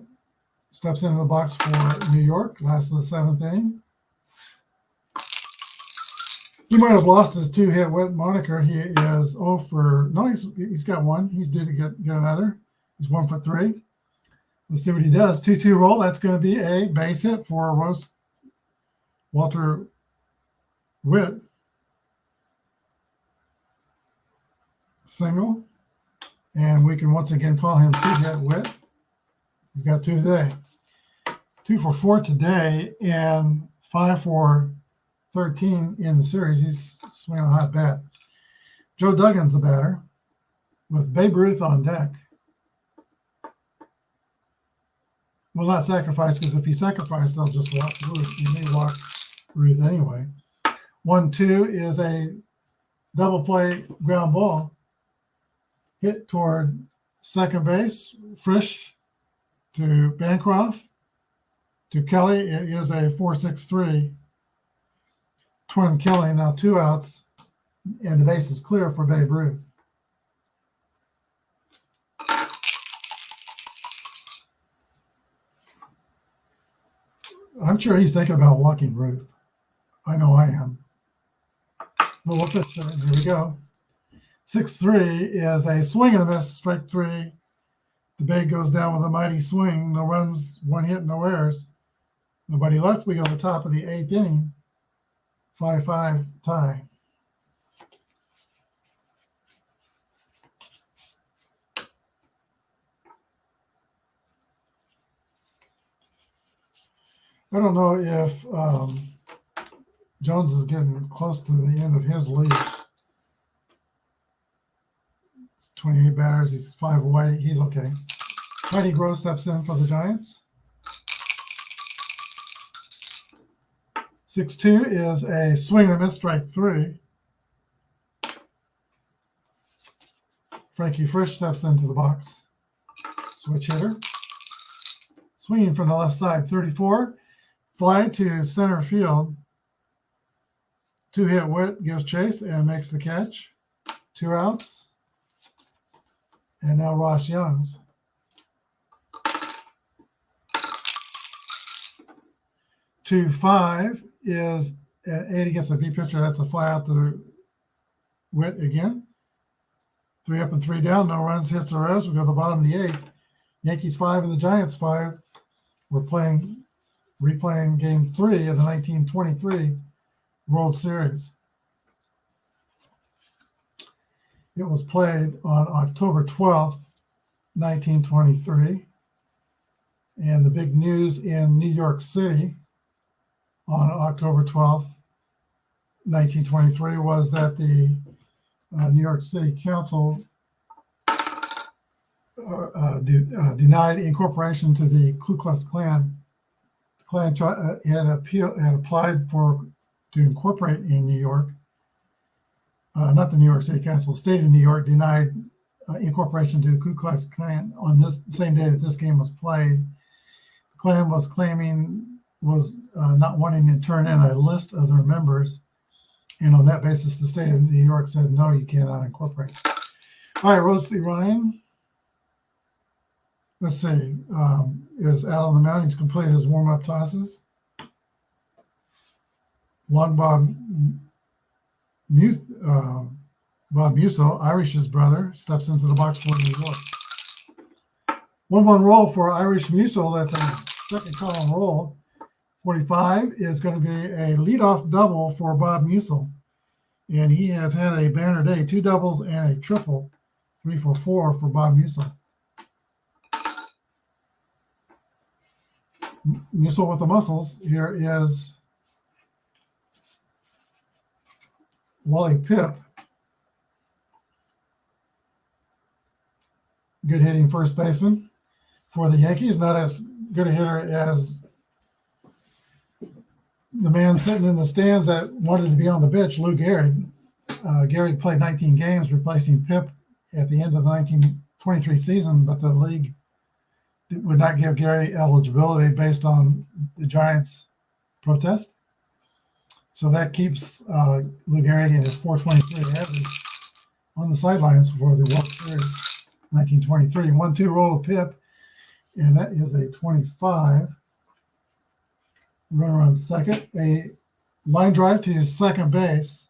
steps into the box for New York, last of the seventh inning. He might have lost his two-hit Witt moniker. He is 0 for, no, he's got one. He's due to get another. He's 1 for 3. Let's see what he does. 2-2 roll. That's going to be a base hit for Walter Witt. Single. And we can once again call him two-hit Witt. He's got 2 today. 2 for 4 today and 5 for 13 in the series. He's swinging a hot bat. Joe Duggan's the batter with Babe Ruth on deck. Will not sacrifice, because if he sacrifices, they'll just walk Ruth. He may walk Ruth anyway. 1-2 is a double play ground ball hit toward second base. Frisch to Bancroft to Kelly. It is a 4-6-3 twin killing. Now 2 outs, and the base is clear for Babe Ruth. I'm sure he's thinking about walking Ruth. I know I am. But we'll pitch there. Here we go. 6-3 is a swing and a miss, strike 3. The bag goes down with a mighty swing. No runs, 1 hit, no errors. Nobody left. We go to the top of the 8th inning. 5-5 tie. I don't know if Jones is getting close to the end of his lead. 28 batters. He's 5 away. He's okay. Heidi Gross steps in for the Giants. 6-2 is a swing and a miss, strike 3. Frankie Frisch steps into the box. Switch hitter. Swinging from the left side, 34. Fly to center field. 2-hit Witt gives chase and makes the catch. 2 outs. And now Ross Youngs. 2-5 is at 8 against the B pitcher. That's a fly out to Witt again. 3 up and 3 down. No runs, hits, or errors. We go to the bottom of the 8th. Yankees 5 and the Giants 5. We're replaying Game 3 of the 1923 World Series. It was played on October 12th, 1923. And the big news in New York City on October 12th, 1923 was that the New York City Council denied incorporation to the Ku Klux Klan. The Klan had applied to incorporate in New York. Not the New York City Council, the state of New York denied incorporation to the Ku Klux Klan on this same day that this game was played. The Klan was not wanting to turn in a list of their members, and on that basis, the state of New York said, no, you cannot incorporate. All right, Rosie Ryan. Let's see, is out on the mound. He's completed his warm-up tosses. Bob Musso, Irish's brother, steps into the box for New York. 1-1 roll for Irish Musso. That's a second column roll. 45 is going to be a leadoff double for Bob Musso. And he has had a banner day, 2 doubles and a triple. 3 for 4 for Bob Musso. Musso with the muscles. Here is Wally Pipp. Good hitting first baseman for the Yankees. Not as good a hitter as the man sitting in the stands that wanted to be on the bench, Lou Gehrig. Gehrig played 19 games, replacing Pipp at the end of the 1923 season, but the league would not give Gehrig eligibility based on the Giants' protest. So that keeps Lou Gehrig in his 423 average. on the sidelines for the World Series 1923. 1-2 roll of Pip, and that is a 25. Runner on second. A line drive to second base.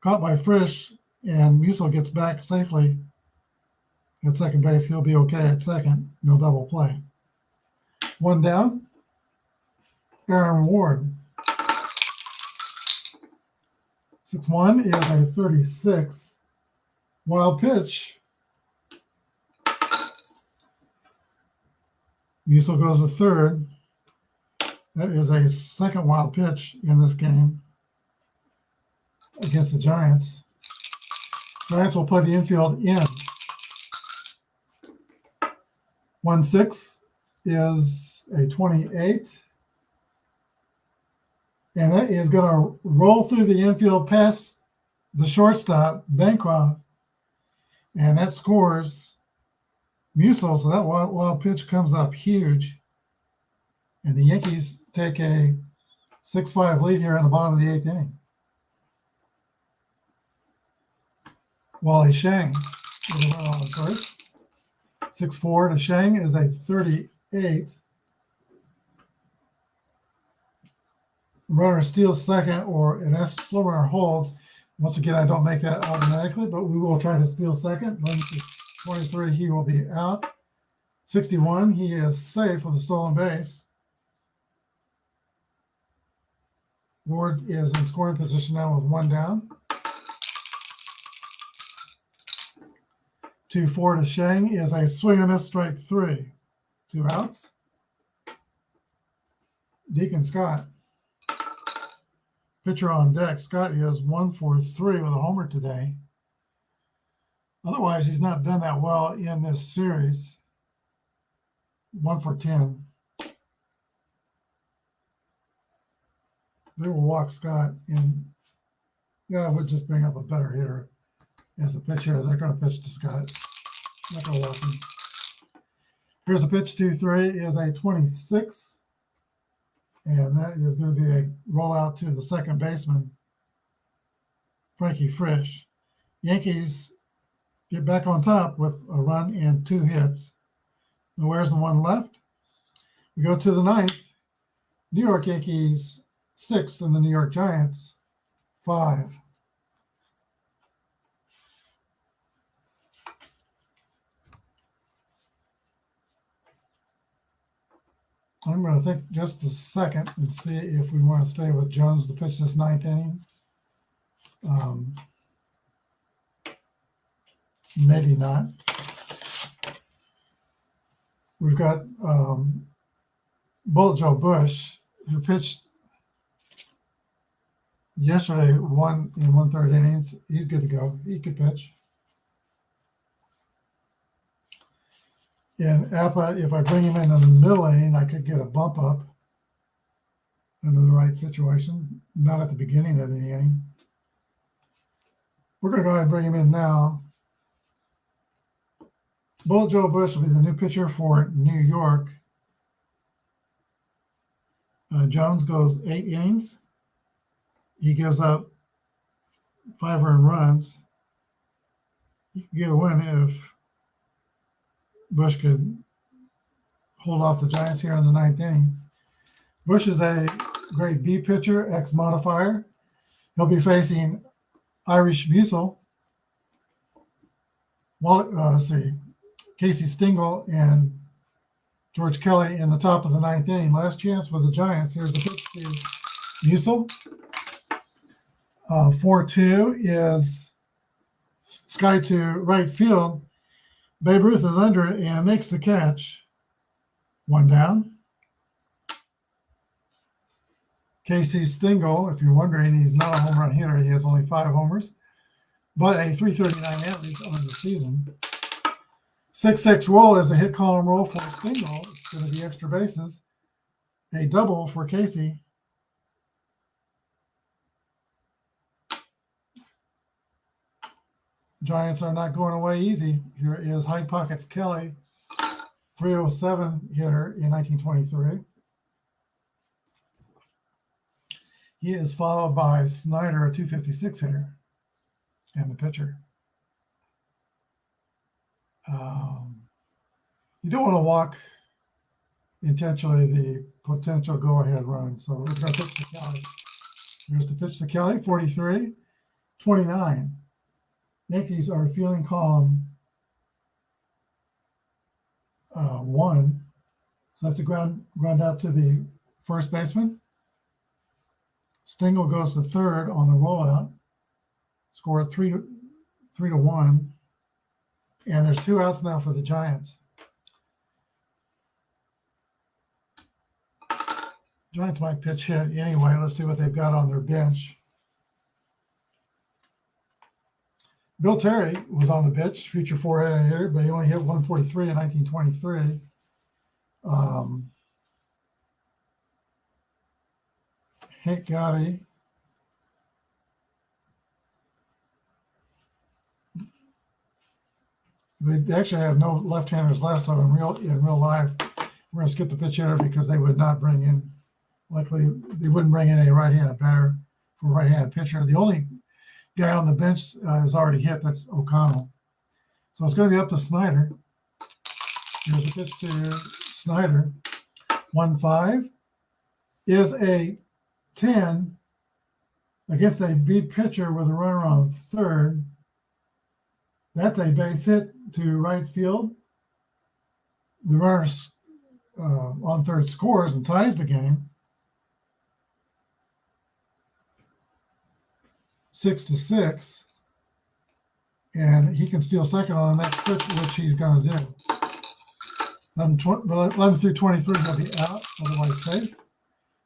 Caught by Frisch, and Musil gets back safely at second base. He'll be okay at second. No double play. One down. Aaron Ward. 6-1 is a 36. Wild pitch. Musil goes to third. That is a second wild pitch in this game against the Giants. Giants will play the infield in. 1-6 is a 28. And that is going to roll through the infield past the shortstop, Bancroft. And that scores Musil. So that wild pitch comes up huge. And the Yankees take a 6-5 lead here in the bottom of the 8th inning. Wally Shang with a run on the first. 6-4 to Shang is a 38. Runner steals second, or unless slow runner holds. Once again, I don't make that automatically, but we will try to steal second. Run to 23, he will be out. 61, he is safe with a stolen base. Ward is in scoring position now with one down. 2-4 to Shang is a swing and a miss, strike 3. 2 outs. Deacon Scott. Pitcher on deck. Scott is 1 for 3 with a homer today. Otherwise, he's not done that well in this series. 1 for 10. They will walk Scott, and yeah, I would just bring up a better hitter as a pitcher. They're going to pitch to Scott. Not going to walk him. Here's a pitch 2-3 is a 26, and that is going to be a rollout to the second baseman, Frankie Frisch. Yankees get back on top with a run and 2 hits. No errors and 1 left. We go to the 9th. New York Yankees 6 and the New York Giants 5. I'm going to think just a second and see if we want to stay with Jones to pitch this 9th inning. Maybe not. We've got Bullet Joe Bush, who pitched yesterday 1 1/3 innings. He's good to go. He could pitch. And Appa, if I bring him in the middle inning, I could get a bump up under the right situation. Not at the beginning of the inning. We're going to go ahead and bring him in now. Bullet Joe Bush will be the new pitcher for New York. Jones goes 8 innings. He gives up 5 earned runs. He could get a win if Bush could hold off the Giants here in the 9th inning. Bush is a grade B pitcher, X modifier. He'll be facing Irish Musil. Let's see, Casey Stengel and George Kelly in the top of the 9th inning. Last chance for the Giants. Here's the pitch to Musil. 4-2 is sky to right field. Babe Ruth is under it and makes the catch. 1 down. Casey Stengel, if you're wondering, he's not a home run hitter. He has only 5 homers, but a 339 average on the season. 6-6 roll is a hit column roll for Stengel. It's going to be extra bases. A double for Casey. Giants are not going away easy. Here is High Pockets Kelly, 307 hitter in 1923. He is followed by Snyder, a 256 hitter, and the pitcher. You don't want to walk intentionally the potential go-ahead run. So we're going to pitch to Kelly. Here's the pitch to Kelly, 43-29. Yankees are fielding column 1. So that's a ground out to the first baseman. Stengel goes to third on the rollout. Score 3-1. And there's 2 outs now for the Giants. Giants might pitch hit anyway. Let's see what they've got on their bench. Bill Terry was on the bench, future 4-hitter hitter, but he only hit 143 in 1923. Hank Gotti. They actually have no left-handers left, so in real life, we're going to skip the pitch hitter because they would not bring in, likely they wouldn't bring in a right-handed batter for a right-handed pitcher. The only guy on the bench is already hit. That's O'Connell. So it's going to be up to Snyder. Here's a pitch to Snyder. 1-5 is a 10 against a beat pitcher with a runner on third. That's a base hit to right field. The runner on third scores and ties the game. 6-6. And he can steal second on the next pitch, which he's going to do. 11 through 23 will be out, otherwise safe.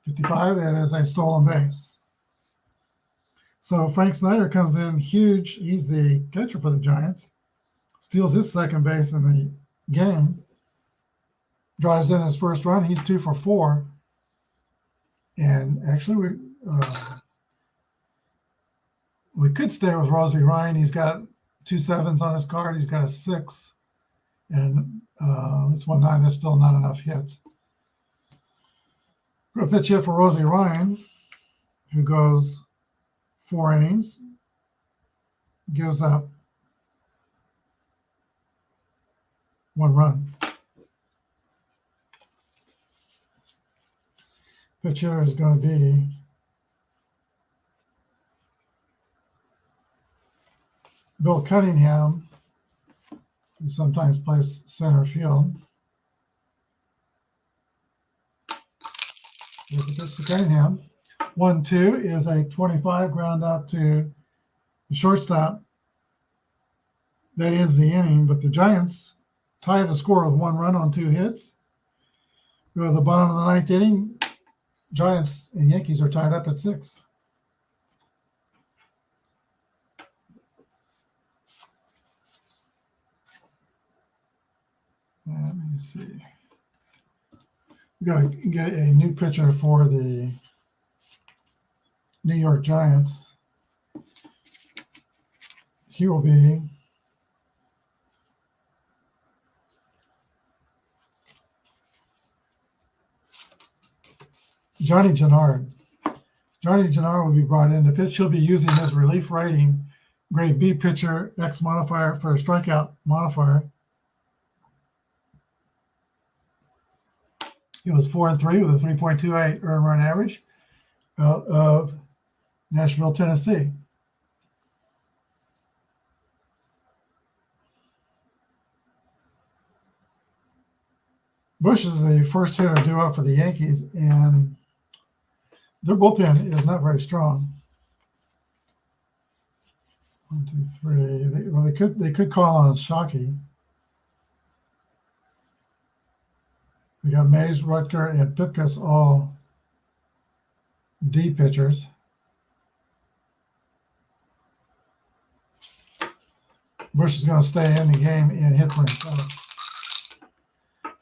55, that is a stolen base. So Frank Snyder comes in huge. He's the catcher for the Giants. Steals his second base in the game. Drives in his first run. He's 2 for 4. And actually, we could stay with Rosie Ryan. He's got 2 7s on his card. He's got a 6. And it's 1-9. That's still not enough hits. We're going to pitch hit for Rosie Ryan, who goes 4 innings, gives up 1 run. Pitch hitter is going to be Bill Cunningham, who sometimes plays center field. Here's the pitch to Cunningham. 1-2 is a 25 ground out to the shortstop. That ends the inning, but the Giants tie the score with 1 run on 2 hits. Go to the bottom of the 9th inning. Giants and Yankees are tied up at 6. Let me see. We got to get a new pitcher for the New York Giants. He will be Johnny Gennard. Johnny Gennard will be brought in to pitch. He'll be using his relief rating, grade B pitcher, X modifier for a strikeout modifier. He was 4-3 with a 3.28 earned run average out of Nashville, Tennessee. Bush is the first hitter due up for the Yankees, and their bullpen is not very strong. 1, 2, 3. They could call on Shockey. We got Mays, Rutger, and Pipkus, all D pitchers. Bush is going to stay in the game and hit for himself.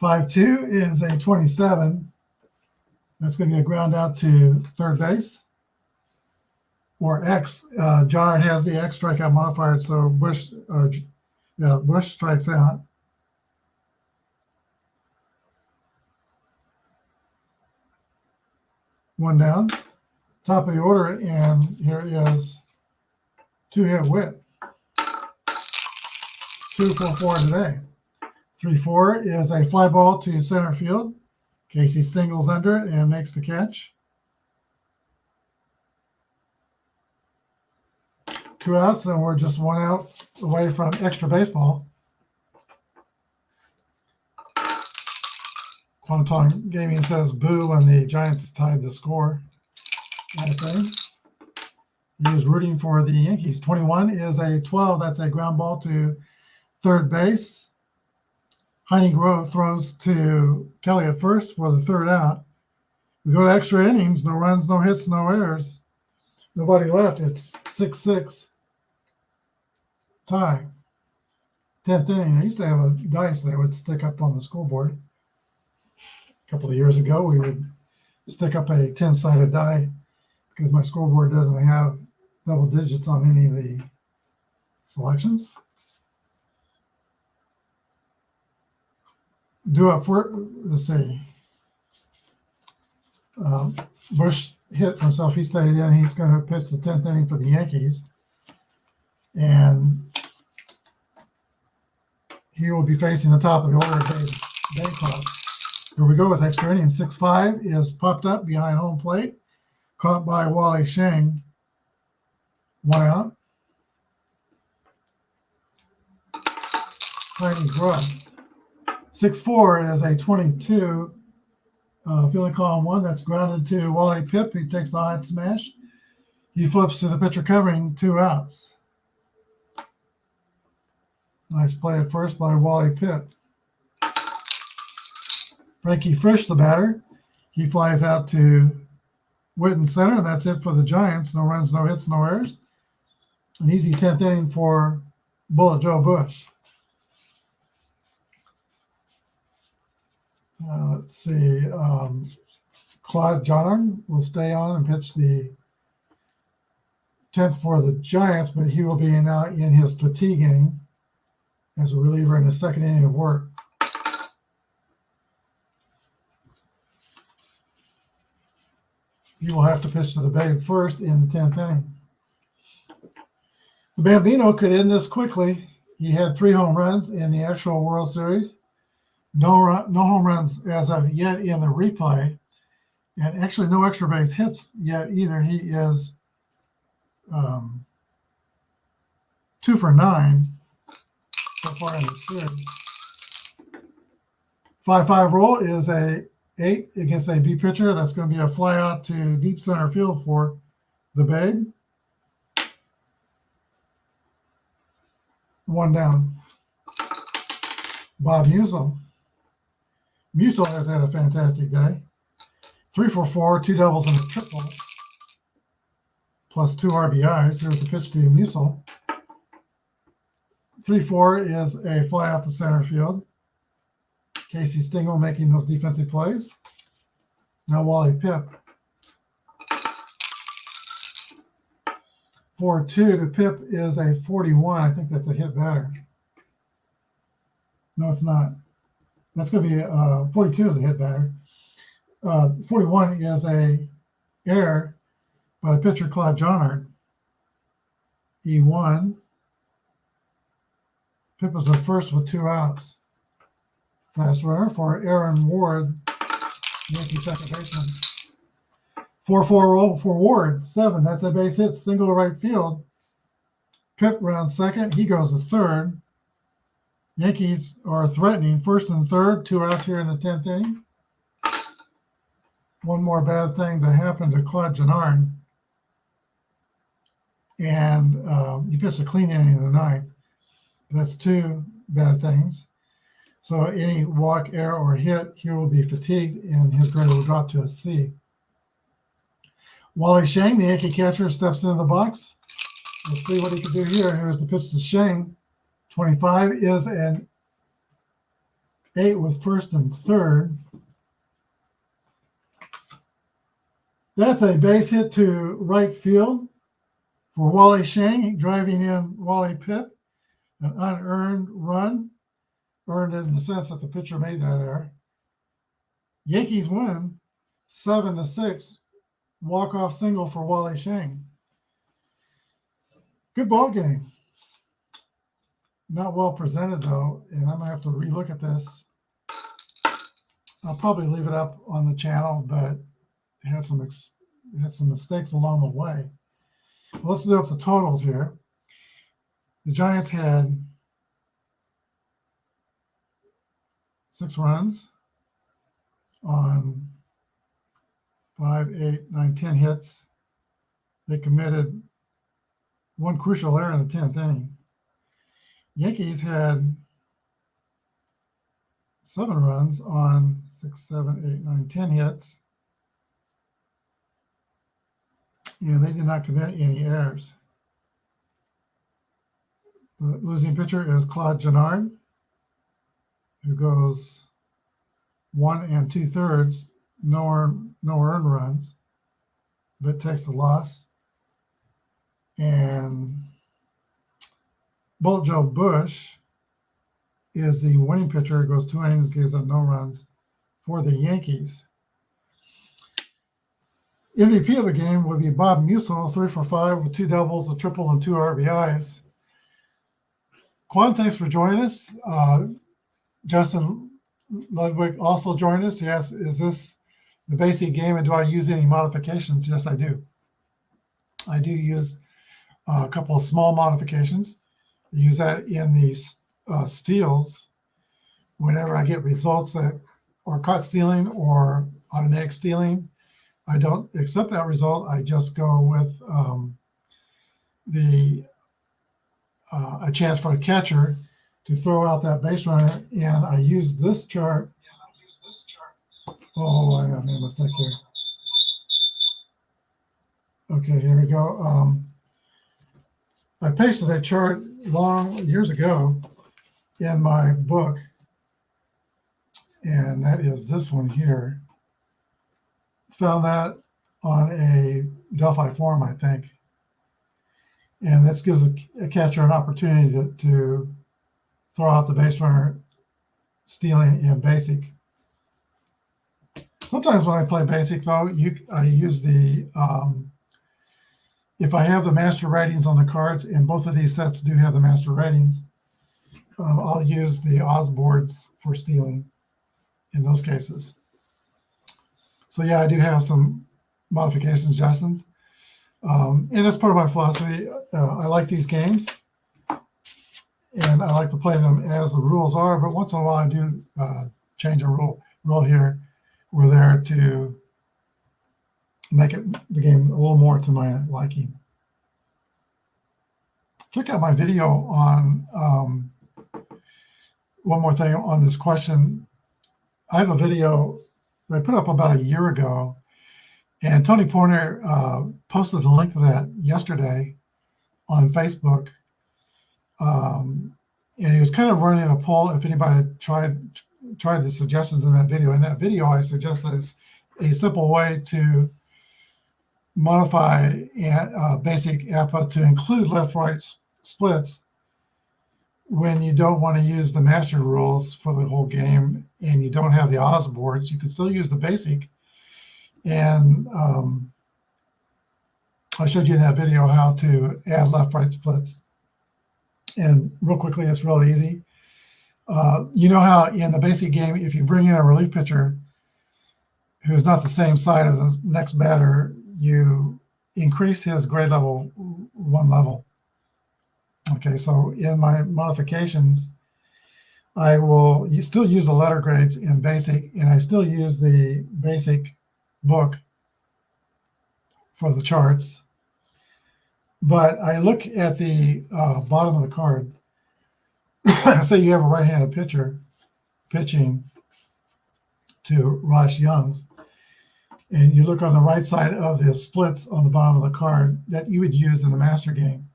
5-2 is a 27. That's going to be a ground out to third base. Or X. John has the X strikeout modifier, so Bush strikes out. One down. Top of the order, and here is 2-hit Witt. 2 for 4 today. 3-4 is a fly ball to center field. Casey Stingle's under it and makes the catch. 2 outs, and we're just 1 out away from extra baseball. Quantum Gaming says boo when the Giants tied the score. He was rooting for the Yankees. 21 is a 12. That's a ground ball to third base. Heine Grove throws to Kelly at first for the 3rd out. We go to extra innings. No runs, no hits, no errors. Nobody left. It's 6-6 tie. 10th inning. I used to have a dice that I would stick up on the scoreboard. A couple of years ago, we would stick up a 10-sided die because my scoreboard doesn't have double digits on any of the selections. Let's see. Bush hit for himself. He stayed in. He's going to pitch the 10th inning for the Yankees. And he will be facing the top of the order, Dave Club. Here we go with extra inning. 6-5 is popped up behind home plate. Caught by Wally Sheng. 1 out. Heine Grove. 6-4 is a 22. Fielding column 1. That's grounded to Wally Pipp. He takes the high smash. He flips to the pitcher covering. 2 outs. Nice play at first by Wally Pipp. Frankie Frisch, the batter. He flies out to Witten center, and that's it for the Giants. No runs, no hits, no errors. An easy 10th inning for Bullet Joe Bush. Let's see. Claude Jonard will stay on and pitch the 10th for the Giants, but he will be now in his fatigue inning as a reliever in the 2nd inning of work. He will have to pitch to the Babe first in the 10th inning. The Bambino could end this quickly. He had 3 home runs in the actual World Series. No home runs as of yet in the replay. And actually no extra base hits yet either. He is 2 for 9 so far in the series. 5-5 roll is a 8 against a B pitcher. That's going to be a fly out to deep center field for the Babe. 1 down. Bob Musial. Musial has had a fantastic day. 3 for 4, 2 doubles and a triple, plus 2 RBIs. Here's the pitch to Musial. 3-4 is a fly out the center field. Casey Stingle making those defensive plays. Now Wally Pipp. 4-2 to Pipp is a 41. I think that's a hit batter. No, it's not. That's going to be 42 is a hit batter. 41 is a error by the pitcher Claude Jonard. E1. Pipp was at first with 2 outs. Fast runner for Aaron Ward, Yankee second baseman. 4-4 roll for Ward, 7. That's a base hit, single to right field. Pipp rounds second. He goes to third. Yankees are threatening first and third. 2 outs here in the 10th inning. One more bad thing to happen to Claude Jonard. And he pitched a clean inning in the 9th. That's 2 bad things. So any walk, error, or hit, he will be fatigued, and his grade will drop to a C. Wally Sheng, the Yankee catcher, steps into the box. Let's see what he can do here. Here's the pitch to Sheng. 25 is an 8 with first and third. That's a base hit to right field for Wally Sheng, driving in Wally Pipp. An unearned run, earned in the sense that the pitcher made that error. Yankees win 7-6. Walk-off single for Wally Sheng. Good ball game. Not well presented though, and I'm gonna have to relook at this. I'll probably leave it up on the channel, but it had some mistakes along the way. Well, let's do up the totals here. The Giants had 6 runs on 5, 8, 9, 10 hits. They committed one crucial error in the 10th inning. Yankees had 7 runs on 6, 7, 8, 9, 10 hits. And they did not commit any errors. The losing pitcher is Claude Gennard, who goes 1 2/3, no earned runs, but takes the loss. And Bullet Joe Bush is the winning pitcher, goes 2 innings, gives up no runs for the Yankees. MVP of the game would be Bob Musil, 3 for 5 with 2 doubles, a triple, and 2 RBIs. Quan, thanks for joining us. Justin Ludwig also joined us. Yes, is this the basic game, and do I use any modifications? Yes, I do. I do use a couple of small modifications. I use that in the steals whenever I get results that are caught stealing or automatic stealing. I don't accept that result. I just go with a chance for a catcher to throw out that base runner, and I use this chart. Oh, I made a mistake here. Okay, here we go. I pasted that chart years ago in my book, and that is this one here. Found that on a Delphi forum, I think. And this gives a catcher an opportunity to throw out the base runner stealing in basic. Sometimes when I play basic, though, I use the, if I have the master ratings on the cards, and both of these sets do have the master ratings, I'll use the Oz boards for stealing in those cases. So yeah, I do have some modifications, Justin's. And that's part of my philosophy. I like these games, and I like to play them as the rules are, but once in a while I do change a rule here or there to make the game a little more to my liking. Check out my video on one more thing on this question. I have a video that I put up about a year ago, and Tony Pointer posted a link to that yesterday on Facebook. And he was kind of running a poll if anybody had tried the suggestions in that video. In that video, I suggested a simple way to modify basic APA to include left-right splits when you don't want to use the master rules for the whole game and you don't have the Oz boards. You can still use the basic. And I showed you in that video how to add left-right splits. And real quickly, it's real easy. You know how in the basic game, if you bring in a relief pitcher who's not the same side of the next batter, you increase his grade level 1 level. Okay, so in my modifications, I will still use the letter grades in basic, and I still use the basic book for the charts. But I look at the bottom of the card. Say you have a right-handed pitcher pitching to Ross Young's, and you look on the right side of the splits on the bottom of the card that you would use in the master game.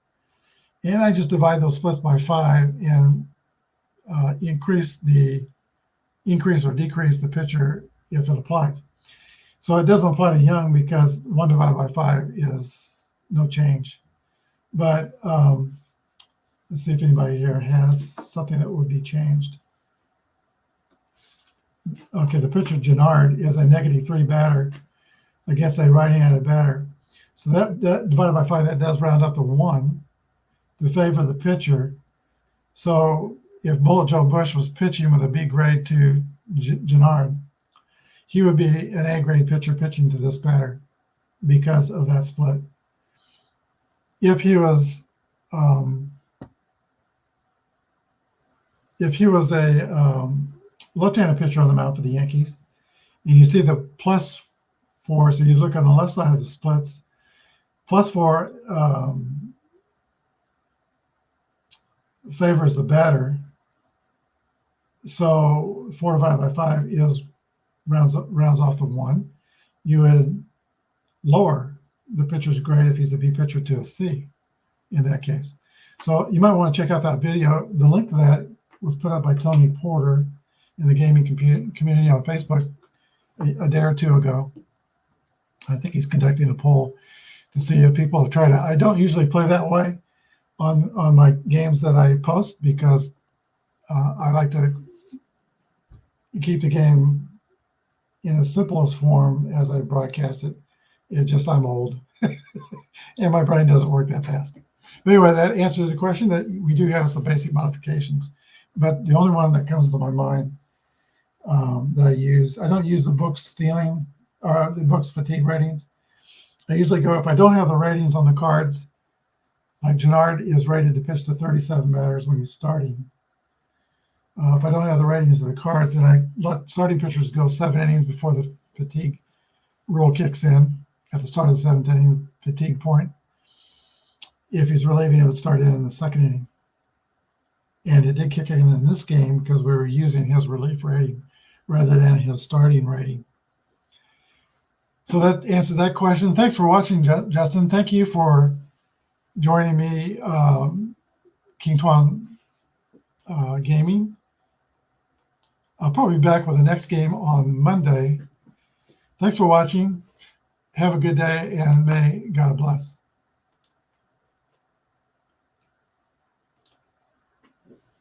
And I just divide those splits by 5 and increase or decrease the pitcher if it applies. So it doesn't apply to Young because 1 divided by 5 is no change. But let's see if anybody here has something that would be changed. Okay, the pitcher Gennard is a -3 batter against a right-handed batter. So that divided by 5, that does round up to 1 to favor the pitcher. So if Bullet Joe Bush was pitching with a B grade to Gennard, he would be an A grade pitcher pitching to this batter because of that split. If he was a left-handed pitcher on the mound for the Yankees, and you see the +4, so you look on the left side of the splits, +4 favors the batter. So 4 divided by 5 is rounds off the 1. You would lower the pitcher's grade if he's a B pitcher to a C in that case. So you might want to check out that video. The link to that was put up by Tony Porter in the gaming community on Facebook a day or two ago. I think he's conducting a poll to see if people have tried it. I don't usually play that way on my games that I post because I like to keep the game in its simplest form as I broadcast it. I'm old and my brain doesn't work that fast. But anyway, that answers the question that we do have some basic modifications, but the only one that comes to my mind that I don't use the books stealing or the books fatigue ratings. I usually go, if I don't have the ratings on the cards, like Gennard is rated to pitch to 37 batters when he's starting. If I don't have the ratings of the cards, then I let starting pitchers go 7 innings before the fatigue rule kicks in at the start of the 7th inning fatigue point. If he's relieving, it would start in the 2nd inning. And it did kick in this game because we were using his relief rating rather than his starting rating. So that answered that question. Thanks for watching, Justin. Thank you for joining me, King Tuan Gaming. I'll probably be back with the next game on Monday. Thanks for watching. Have a good day, and may God bless.